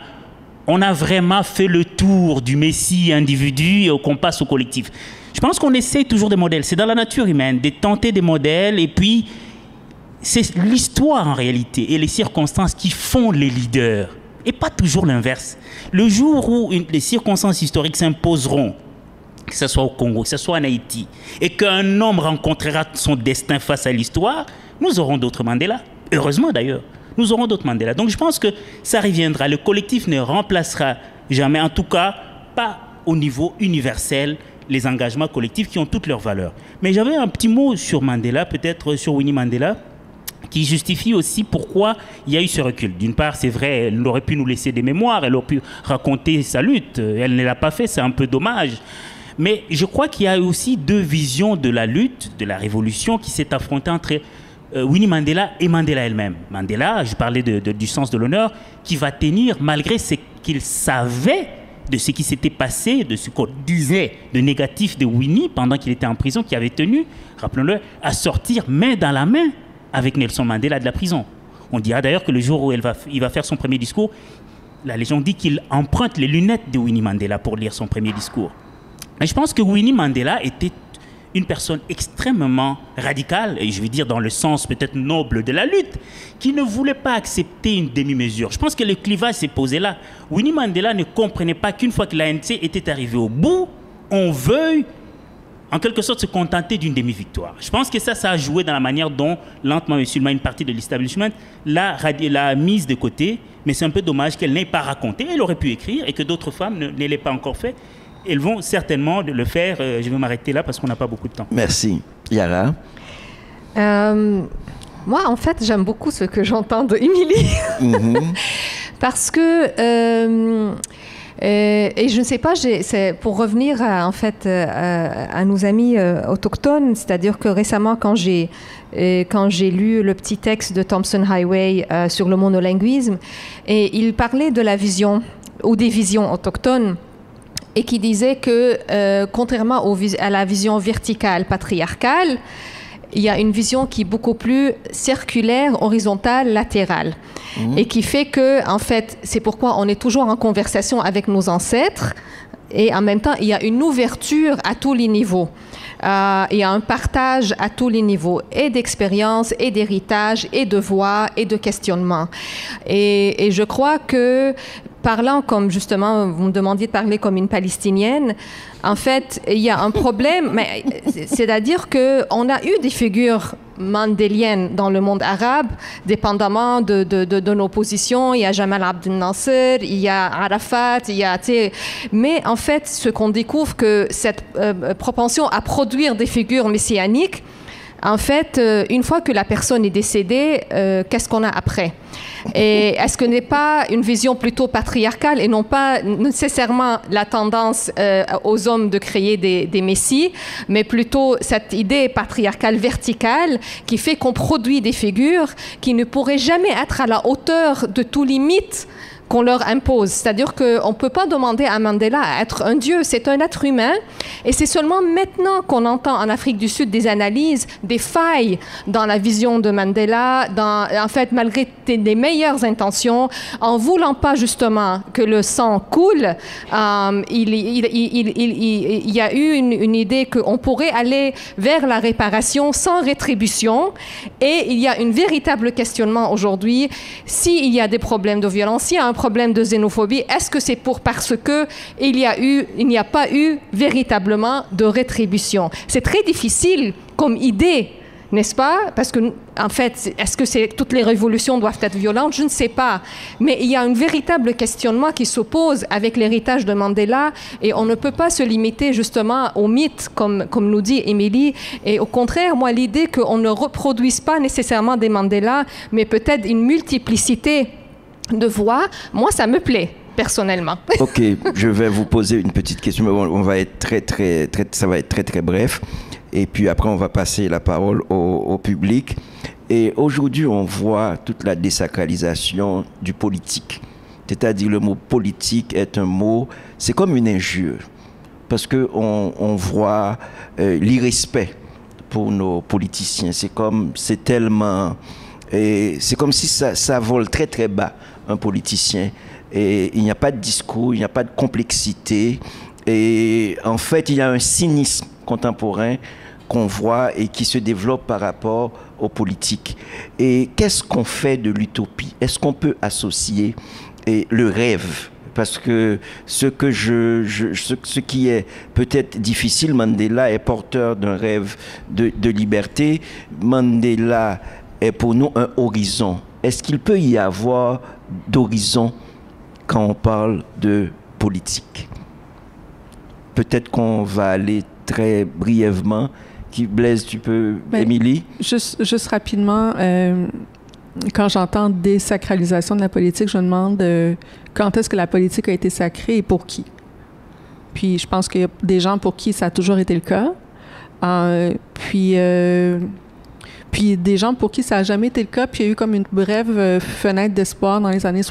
on a vraiment fait le tour du messie individu et qu'on passe au collectif. Je pense qu'on essaie toujours des modèles. C'est dans la nature humaine, de tenter des modèles et puis c'est l'histoire en réalité et les circonstances qui font les leaders et pas toujours l'inverse. Le jour où les circonstances historiques s'imposeront, que ce soit au Congo, que ce soit en Haïti, et qu'un homme rencontrera son destin face à l'histoire, nous aurons d'autres Mandela. Heureusement d'ailleurs, nous aurons d'autres Mandela. Donc je pense que ça reviendra. Le collectif ne remplacera jamais, en tout cas pas au niveau universel, les engagements collectifs qui ont toutes leurs valeurs. Mais j'avais un petit mot sur Mandela, peut-être sur Winnie Mandela, qui justifie aussi pourquoi il y a eu ce recul. D'une part, c'est vrai, elle aurait pu nous laisser des mémoires, elle aurait pu raconter sa lutte, elle ne l'a pas fait, c'est un peu dommage. Mais je crois qu'il y a aussi deux visions de la lutte, de la révolution qui s'est affrontée entre Winnie Mandela et Mandela elle-même. Mandela, je parlais du sens de l'honneur, qui va tenir malgré ce qu'il savait de ce qui s'était passé, de ce qu'on disait de négatif de Winnie pendant qu'il était en prison, qui avait tenu, rappelons-le, à sortir main dans la main avec Nelson Mandela de la prison. On dira d'ailleurs que le jour où il va faire son premier discours, la légende dit qu'il emprunte les lunettes de Winnie Mandela pour lire son premier discours. Mais je pense que Winnie Mandela était une personne extrêmement radicale, et je vais dire dans le sens peut-être noble de la lutte, qui ne voulait pas accepter une demi-mesure. Je pense que le clivage s'est posé là. Winnie Mandela ne comprenait pas qu'une fois que l'ANC était arrivé au bout, on veuille en quelque sorte se contenter d'une demi-victoire. Je pense que ça a joué dans la manière dont, lentement mais sûrement, une partie de l'establishment l'a mise de côté, mais c'est un peu dommage qu'elle n'ait pas raconté. Elle aurait pu écrire et que d'autres femmes ne l'aient pas encore fait. Elles vont certainement le faire. Je vais m'arrêter là parce qu'on n'a pas beaucoup de temps. Merci. Yara? Moi, en fait, j'aime beaucoup ce que j'entends de Émilie. Parce que... et je ne sais pas, c'est pour revenir à nos amis autochtones, c'est-à-dire que récemment, quand j'ai lu le petit texte de Thompson Highway sur le monolinguisme, et il parlait de la vision ou des visions autochtones, et qui disait que, contrairement à la vision verticale patriarcale, il y a une vision qui est beaucoup plus circulaire, horizontale, latérale. Et qui fait que, en fait, c'est pourquoi on est toujours en conversation avec nos ancêtres. Et en même temps, il y a une ouverture à tous les niveaux. Il y a un partage à tous les niveaux, et d'expérience, et d'héritage, et de voix, et de questionnement. Et je crois que, parlant comme, justement, vous me demandiez de parler comme une Palestinienne, en fait, il y a un problème, mais c'est-à-dire qu'on a eu des figures mandéliennes dans le monde arabe, dépendamment de nos positions. Il y a Jamal Abdel Nasser, il y a Arafat, il y a... Mais en fait, ce qu'on découvre, que cette propension à produire des figures messianiques, en fait, une fois que la personne est décédée, qu'est-ce qu'on a après? Et est-ce que n'est pas une vision plutôt patriarcale et non pas nécessairement la tendance aux hommes de créer des messies, mais plutôt cette idée patriarcale verticale qui fait qu'on produit des figures qui ne pourraient jamais être à la hauteur de tous les mythes qu'on leur impose. C'est-à-dire qu'on ne peut pas demander à Mandela à être un dieu, c'est un être humain. Et c'est seulement maintenant qu'on entend en Afrique du Sud des analyses, des failles dans la vision de Mandela, en fait, malgré les meilleures intentions, en voulant pas justement que le sang coule, il y a eu une idée qu'on pourrait aller vers la réparation sans rétribution. Et il y a un véritable questionnement aujourd'hui. S'il y a des problèmes de violence, s'il y a un problème de xénophobie, est-ce que c'est parce que il n'y a pas eu véritablement de rétribution? C'est très difficile comme idée, n'est-ce pas? Parce que, en fait, est-ce que toutes les révolutions doivent être violentes? Je ne sais pas. Mais il y a un véritable questionnement qui s'oppose avec l'héritage de Mandela, et on ne peut pas se limiter justement au mythe, comme nous dit Émilie. Et au contraire, moi, l'idée qu'on ne reproduise pas nécessairement des Mandela, mais peut-être une multiplicité de voix, moi, ça me plaît, personnellement. Ok, je vais vous poser une petite question, mais on va être ça va être très bref. Et puis après, on va passer la parole au public. Et aujourd'hui, on voit toute la désacralisation du politique. C'est-à-dire, le mot politique est un mot, c'est comme une injure. Parce qu'on voit l'irrespect pour nos politiciens. C'est tellement... c'est comme si ça vole très bas, un politicien. Et il n'y a pas de discours, il n'y a pas de complexité. Et en fait, il y a un cynisme contemporain qu'on voit et qui se développe par rapport aux politiques. Et qu'est-ce qu'on fait de l'utopie? Est-ce qu'on peut associer le rêve? Parce que ce qui est peut-être difficile, Mandela est porteur d'un rêve de liberté. Mandela est pour nous un horizon. Est-ce qu'il peut y avoir d'horizon quand on parle de politique? Peut-être qu'on va aller très brièvement. Blaise, tu peux... Émilie? Juste rapidement, quand j'entends désacralisation de la politique, je me demande quand est-ce que la politique a été sacrée et pour qui? Puis je pense qu'il y a des gens pour qui ça a toujours été le cas. Puis des gens pour qui ça n'a jamais été le cas, puis il y a eu comme une brève fenêtre d'espoir dans les années...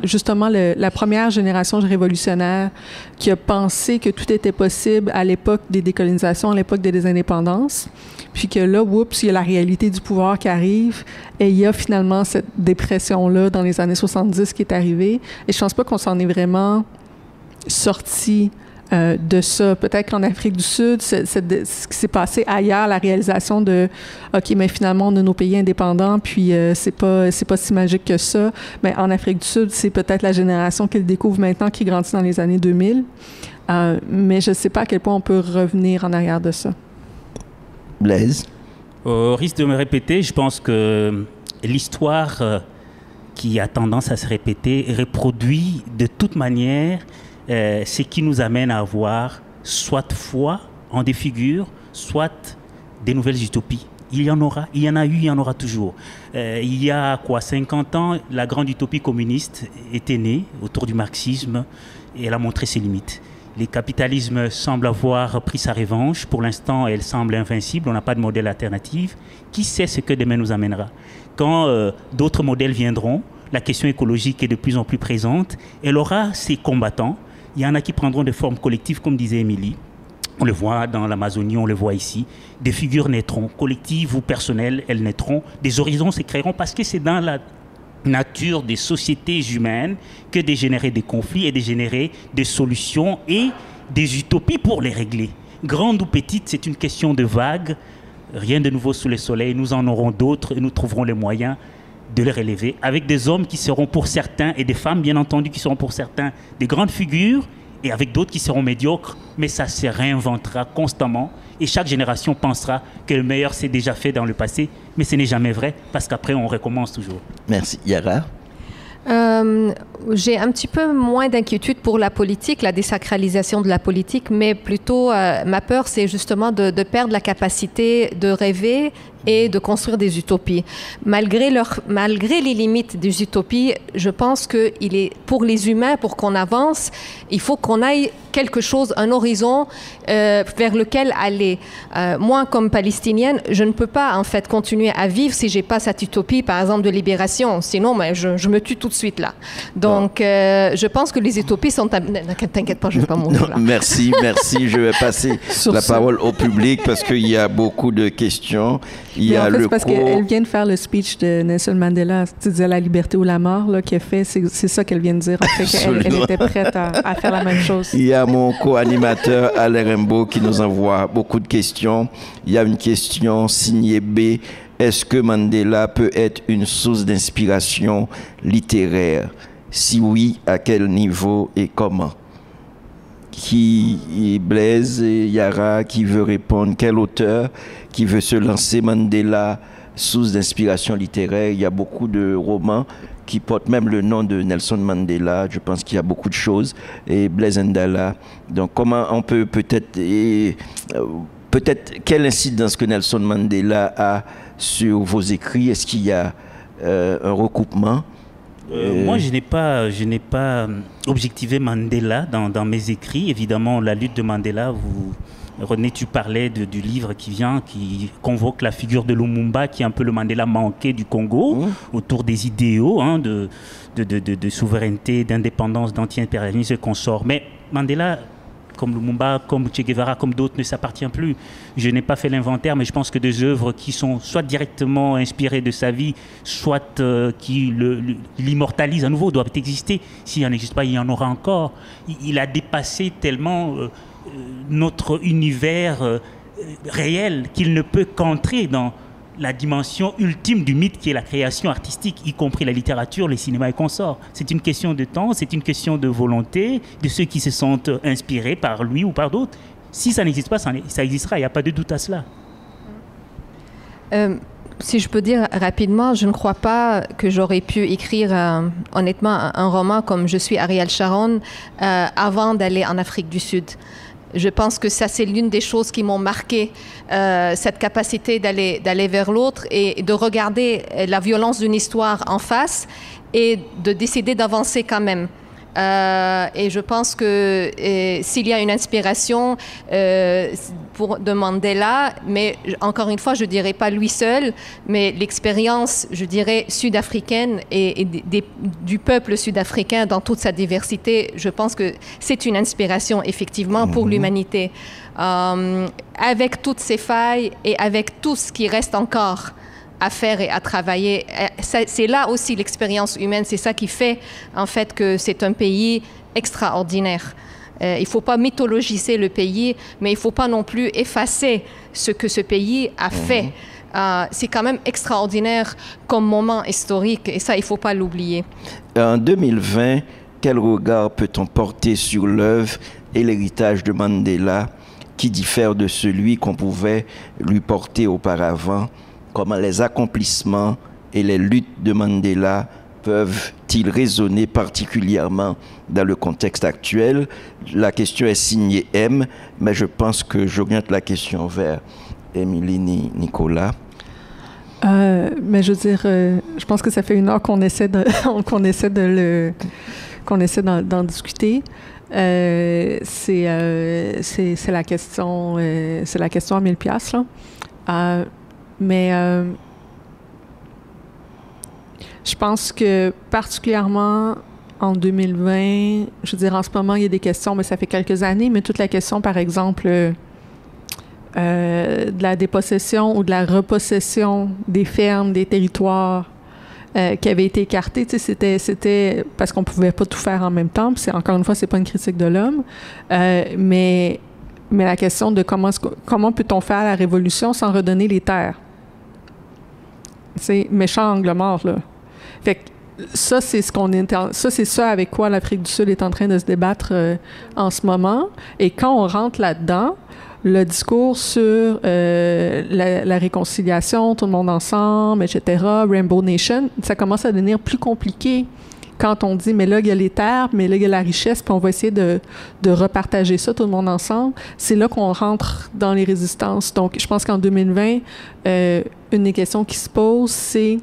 justement, la première génération révolutionnaire qui a pensé que tout était possible à l'époque des décolonisations, à l'époque des indépendances, puis que là, oups, il y a la réalité du pouvoir qui arrive, et il y a finalement cette dépression-là dans les années 70 qui est arrivée. Et je pense pas qu'on s'en est vraiment sorti de ça. Peut-être qu'en Afrique du Sud, ce qui s'est passé ailleurs, la réalisation de OK, mais finalement, on a nos pays indépendants, puis c'est pas si magique que ça. Mais en Afrique du Sud, c'est peut-être la génération qui le découvre maintenant, qui grandit dans les années 2000. Mais je ne sais pas à quel point on peut revenir en arrière de ça. Blaise? Au risque de me répéter, je pense que l'histoire qui a tendance à se répéter reproduit de toute manière ce qui nous amène à avoir soit foi en des figures, soit des nouvelles utopies. Il y en aura, il y en a eu, il y en aura toujours. Il y a 50 ans, la grande utopie communiste était née autour du marxisme et elle a montré ses limites. Le capitalisme semble avoir pris sa revanche. Pour l'instant, elle semble invincible. On n'a pas de modèle alternatif. Qui sait ce que demain nous amènera? Quand d'autres modèles viendront, la question écologique est de plus en plus présente. Elle aura ses combattants. Il y en a qui prendront des formes collectives, comme disait Émilie. On le voit dans l'Amazonie, on le voit ici. Des figures naîtront, collectives ou personnelles, elles naîtront. Des horizons se créeront parce que c'est dans la nature des sociétés humaines que de générer des conflits et de générer des solutions et des utopies pour les régler. Grande ou petite, c'est une question de vagues. Rien de nouveau sous le soleil. Nous en aurons d'autres et nous trouverons les moyens de les relever avec des hommes qui seront pour certains et des femmes, bien entendu, qui seront pour certains des grandes figures et avec d'autres qui seront médiocres. Mais ça se réinventera constamment et chaque génération pensera que le meilleur s'est déjà fait dans le passé. Mais ce n'est jamais vrai parce qu'après, on recommence toujours. Merci. Yara? J'ai un petit peu moins d'inquiétude pour la politique, la désacralisation de la politique, mais plutôt ma peur, c'est justement de perdre la capacité de rêver et de construire des utopies. Malgré les limites des utopies, je pense qu'il est pour les humains, pour qu'on avance, il faut qu'on aille quelque chose, un horizon vers lequel aller. Moi, comme Palestinienne, je ne peux pas en fait continuer à vivre si j'ai pas cette utopie, par exemple, de libération. Sinon, je me tue tout de suite là. Donc, je pense que les utopies sont... T'inquiète pas, je vais pas mourir là. Merci. Je vais passer la parole au public parce qu'il y a beaucoup de questions. Il y a c'est parce qu'elle vient de faire le speech de Nelson Mandela, tu disais la liberté ou la mort, là, qu'elle fait, c'est ça qu'elle vient de dire. En fait, elle était prête à faire la même chose. Il y a mon co-animateur Alain Rimbaud qui nous envoie beaucoup de questions. Il y a une question signée B. Est-ce que Mandela peut être une source d'inspiration littéraire? Si oui, à quel niveau et comment? Qui Blaise et Yara, qui veut répondre? Quel auteur qui veut se lancer? Mandela, source d'inspiration littéraire. Il y a beaucoup de romans qui portent même le nom de Nelson Mandela. Je pense qu'il y a beaucoup de choses. Et Blaise Ndala. Donc, comment on peut peut-être quelle incidence que Nelson Mandela a sur vos écrits? Est-ce qu'il y a un recoupement? Moi, je n'ai pas objectivé Mandela dans mes écrits. Évidemment, la lutte de Mandela, René, tu parlais du livre qui convoque la figure de Lumumba, qui est un peu le Mandela manqué du Congo, autour des idéaux de souveraineté, d'indépendance, d'anti-impérialisme et consorts. Mais Mandela, comme Lumumba, comme Che Guevara, comme d'autres, ne s'appartient plus. Je n'ai pas fait l'inventaire, mais je pense que des œuvres qui sont soit directement inspirées de sa vie, soit qui l'immortalisent à nouveau, doivent exister. S'il n'en existe pas, il y en aura encore. Il a dépassé tellement notre univers réel qu'il ne peut qu'entrer dans la dimension ultime du mythe qui est la création artistique, y compris la littérature, le cinéma et consorts. C'est une question de temps, c'est une question de volonté, de ceux qui se sentent inspirés par lui ou par d'autres. Si ça n'existe pas, ça existera, il n'y a pas de doute à cela. Si je peux dire rapidement, je ne crois pas que j'aurais pu écrire honnêtement un roman comme Je suis Ariel Sharon avant d'aller en Afrique du Sud. Je pense que ça, c'est l'une des choses qui m'ont marqué, cette capacité d'aller vers l'autre et de regarder la violence d'une histoire en face et de décider d'avancer quand même. Et je pense que s'il y a une inspiration de Mandela, mais encore une fois, je ne dirais pas lui seul, mais l'expérience, je dirais, sud-africaine et du peuple sud-africain dans toute sa diversité, je pense que c'est une inspiration, effectivement, pour l'humanité. Avec toutes ses failles et avec tout ce qui reste encore à faire et à travailler. C'est là aussi l'expérience humaine, c'est ça qui fait en fait que c'est un pays extraordinaire. Il ne faut pas mythologiser le pays, mais il ne faut pas non plus effacer ce que ce pays a fait. C'est quand même extraordinaire comme moment historique et ça, il ne faut pas l'oublier. En 2020, quel regard peut-on porter sur l'œuvre et l'héritage de Mandela qui diffère de celui qu'on pouvait lui porter auparavant? Comment les accomplissements et les luttes de Mandela peuvent-ils résonner particulièrement dans le contexte actuel? La question est signée M, mais je pense que j'oriente la question vers Émilie Nicolas. Mais je veux dire, je pense que ça fait 1 heure qu'on essaie d'en discuter. C'est la question à 1000 piastres, là. Mais je pense que particulièrement en 2020, je veux dire en ce moment il y a des questions, mais ça fait quelques années, mais toute la question par exemple de la dépossession ou de la repossession des fermes, des territoires qui avaient été écartés. C'était parce qu'on ne pouvait pas tout faire en même temps. Puis encore une fois, c'est pas une critique de l'homme. Mais la question de comment peut-on faire la révolution sans redonner les terres? C'est méchant angle mort, là. Fait que ça, c'est ça avec quoi l'Afrique du Sud est en train de se débattre en ce moment. Et quand on rentre là-dedans, le discours sur la réconciliation, tout le monde ensemble, etc., Rainbow Nation, ça commence à devenir plus compliqué quand on dit, mais là, il y a les terres, mais là, il y a la richesse, puis on va essayer de repartager ça, tout le monde ensemble. C'est là qu'on rentre dans les résistances. Donc, je pense qu'en 2020, une des questions qui se pose, c'est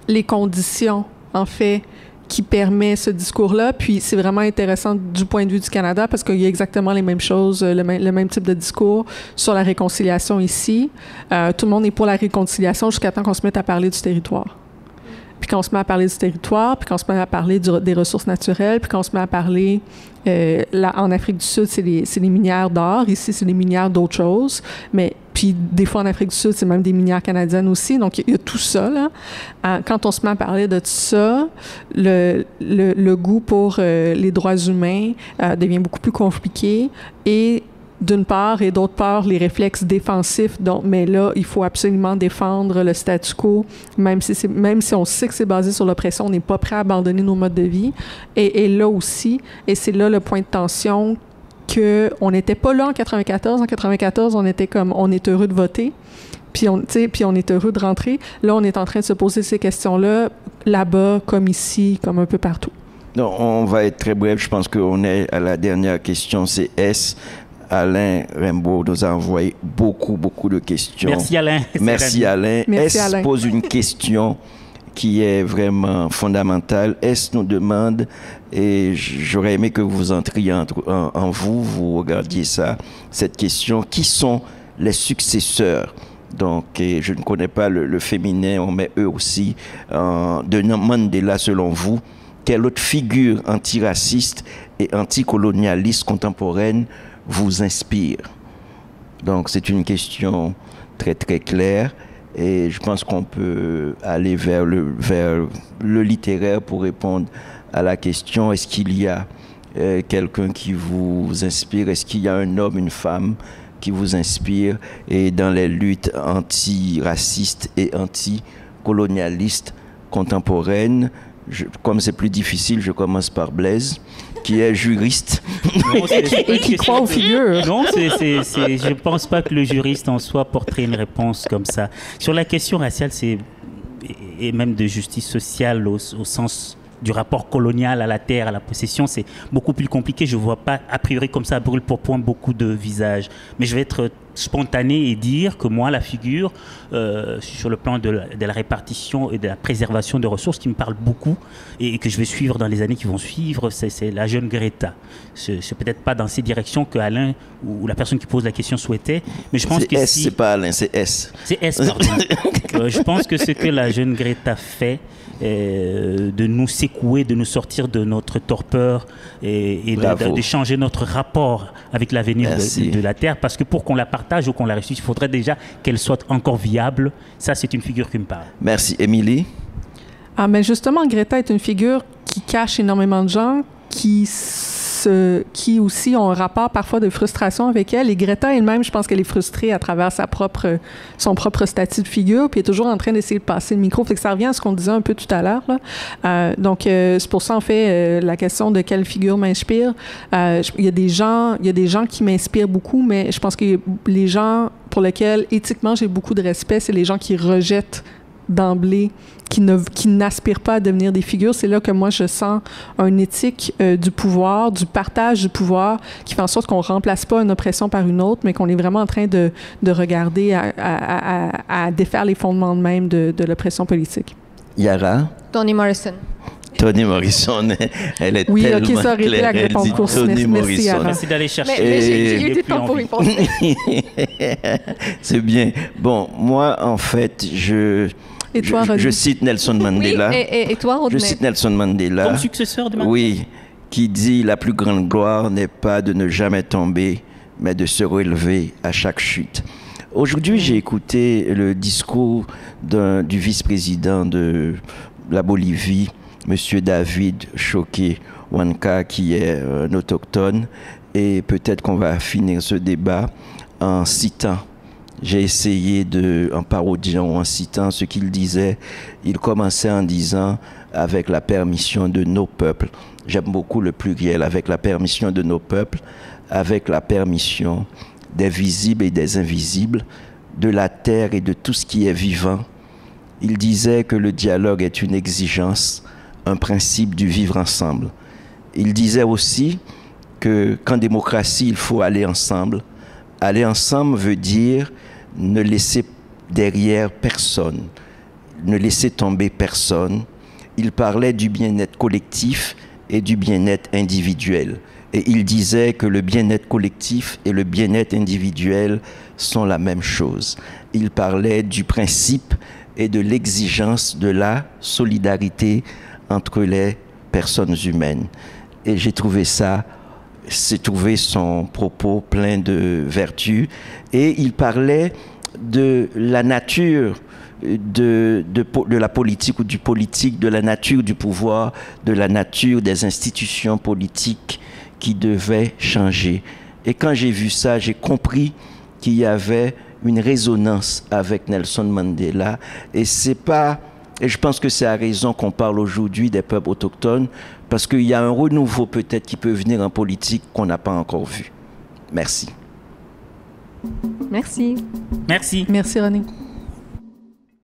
les conditions, en fait, qui permet ce discours-là. Puis c'est vraiment intéressant du point de vue du Canada parce qu'il y a exactement les mêmes choses, le même type de discours sur la réconciliation ici. Tout le monde est pour la réconciliation jusqu'à temps qu'on se mette à parler du territoire. Puis quand on se met à parler du territoire, puis quand on se met à parler des ressources naturelles, puis quand on se met à parler... en Afrique du Sud, c'est les minières d'or. Ici, c'est les minières d'autres choses. Mais puis des fois, en Afrique du Sud, c'est même des minières canadiennes aussi. Donc, il y a tout ça, là. Quand on se met à parler de tout ça, le goût pour les droits humains devient beaucoup plus compliqué. Et d'une part, et d'autre part, les réflexes défensifs. Donc, mais là, il faut absolument défendre le statu quo, même si on sait que c'est basé sur l'oppression, on n'est pas prêt à abandonner nos modes de vie. Et là aussi, et c'est là le point de tension qu'on n'était pas là en 94. En 94, on était comme, on est heureux de voter, puis on est heureux de rentrer. Là, on est en train de se poser ces questions-là, là-bas, comme ici, comme un peu partout. Non, on va être très bref. Je pense qu'on est à la dernière question, c'est S. Alain Rainbow nous a envoyé beaucoup de questions. Merci Alain. Merci Alain. Merci S Alain. pose une question qui est vraiment fondamentale. S nous demande, et j'aurais aimé que vous entriez en vous regardiez ça, cette question, qui sont les successeurs? Donc, je ne connais pas le féminin, on met eux aussi, de Mandela selon vous. Quelle autre figure antiraciste et anticolonialiste contemporaine vous inspire? Donc c'est une question très très claire et je pense qu'on peut aller vers le littéraire pour répondre à la question. Est-ce qu'il y a quelqu'un qui vous inspire? Est-ce qu'il y a un homme, une femme qui vous inspire? Et dans les luttes antiracistes et anticolonialistes contemporaines, comme c'est plus difficile, je commence par Blaise, qui est juriste. Non, et qui croit aux figures. Non, je ne pense pas que le juriste en soi porterait une réponse comme ça. Sur la question raciale, et même de justice sociale au sens du rapport colonial à la terre, à la possession, c'est beaucoup plus compliqué. Je ne vois pas, a priori, comme ça, à brûle pour point, beaucoup de visages. Mais je vais être spontané et dire que moi, la figure, sur le plan de la répartition et de la préservation de ressources qui me parle beaucoup et que je vais suivre dans les années qui vont suivre, c'est la jeune Greta. C'est peut-être pas dans ces directions que Alain ou la personne qui pose la question souhaitait, mais je pense que S, c'est pas Alain, c'est S. C'est S, pardon. Je pense que ce que la jeune Greta fait, de nous secouer, de nous sortir de notre torpeur et de changer notre rapport avec l'avenir de la Terre, parce que pour qu'on la partage ou qu'on la réussisse, il faudrait déjà qu'elle soit encore viable. Ça, c'est une figure qui me parle. Merci. Émilie? Mais justement, Greta est une figure qui cache énormément de gens, qui aussi ont un rapport parfois de frustration avec elle. Et Greta elle-même, je pense qu'elle est frustrée à travers son propre statut de figure, puis elle est toujours en train d'essayer de passer le micro. Fait que ça revient à ce qu'on disait un peu tout à l'heure, là. Donc, c'est pour ça, en fait, la question de quelle figure m'inspire. Il y a des gens qui m'inspirent beaucoup, mais je pense que les gens pour lesquels, éthiquement, j'ai beaucoup de respect, c'est les gens qui rejettent d'emblée, qui n'aspirent pas à devenir des figures. C'est là que moi, je sens une éthique du pouvoir, du partage du pouvoir, qui fait en sorte qu'on ne remplace pas une oppression par une autre, mais qu'on est vraiment en train de regarder à défaire les fondements même de l'oppression politique. Yara? Toni Morrison. Toni Morrison, elle est oui, tellement OK, ça aurait été la réponse course. Merci, Yara. Merci d'aller chercher. Mais j'ai eu du temps pour y penser. C'est bien. Bon, moi, en fait, je cite Nelson Mandela. Oui, et toi, Rodney? Je cite Nelson Mandela. Ton successeur de Mandela? Oui, qui dit « La plus grande gloire n'est pas de ne jamais tomber, mais de se relever à chaque chute. Aujourd'hui, j'ai écouté le discours du vice-président de la Bolivie, M. David Choqué Huanca, qui est un autochtone, et peut-être qu'on va finir ce débat en citant. J'ai essayé en parodiant ou en citant ce qu'il disait. Il commençait en disant « avec la permission de nos peuples ». J'aime beaucoup le pluriel, avec la permission de nos peuples, avec la permission des visibles et des invisibles, de la terre et de tout ce qui est vivant. Il disait que le dialogue est une exigence, un principe du vivre ensemble. Il disait aussi qu'en démocratie, il faut aller ensemble. Aller ensemble veut dire ne laisser derrière personne, ne laisser tomber personne. Il parlait du bien-être collectif et du bien-être individuel. Et il disait que le bien-être collectif et le bien-être individuel sont la même chose. Il parlait du principe et de l'exigence de la solidarité entre les personnes humaines. Et j'ai trouvé son propos plein de vertu. Et il parlait de la nature de la politique ou du politique, de la nature du pouvoir, de la nature des institutions politiques qui devaient changer. Et quand j'ai vu ça, j'ai compris qu'il y avait une résonance avec Nelson Mandela. Et je pense que c'est à raison qu'on parle aujourd'hui des peuples autochtones, parce qu'il y a un renouveau peut-être qui peut venir en politique qu'on n'a pas encore vu. Merci. Merci. Merci. Merci, René.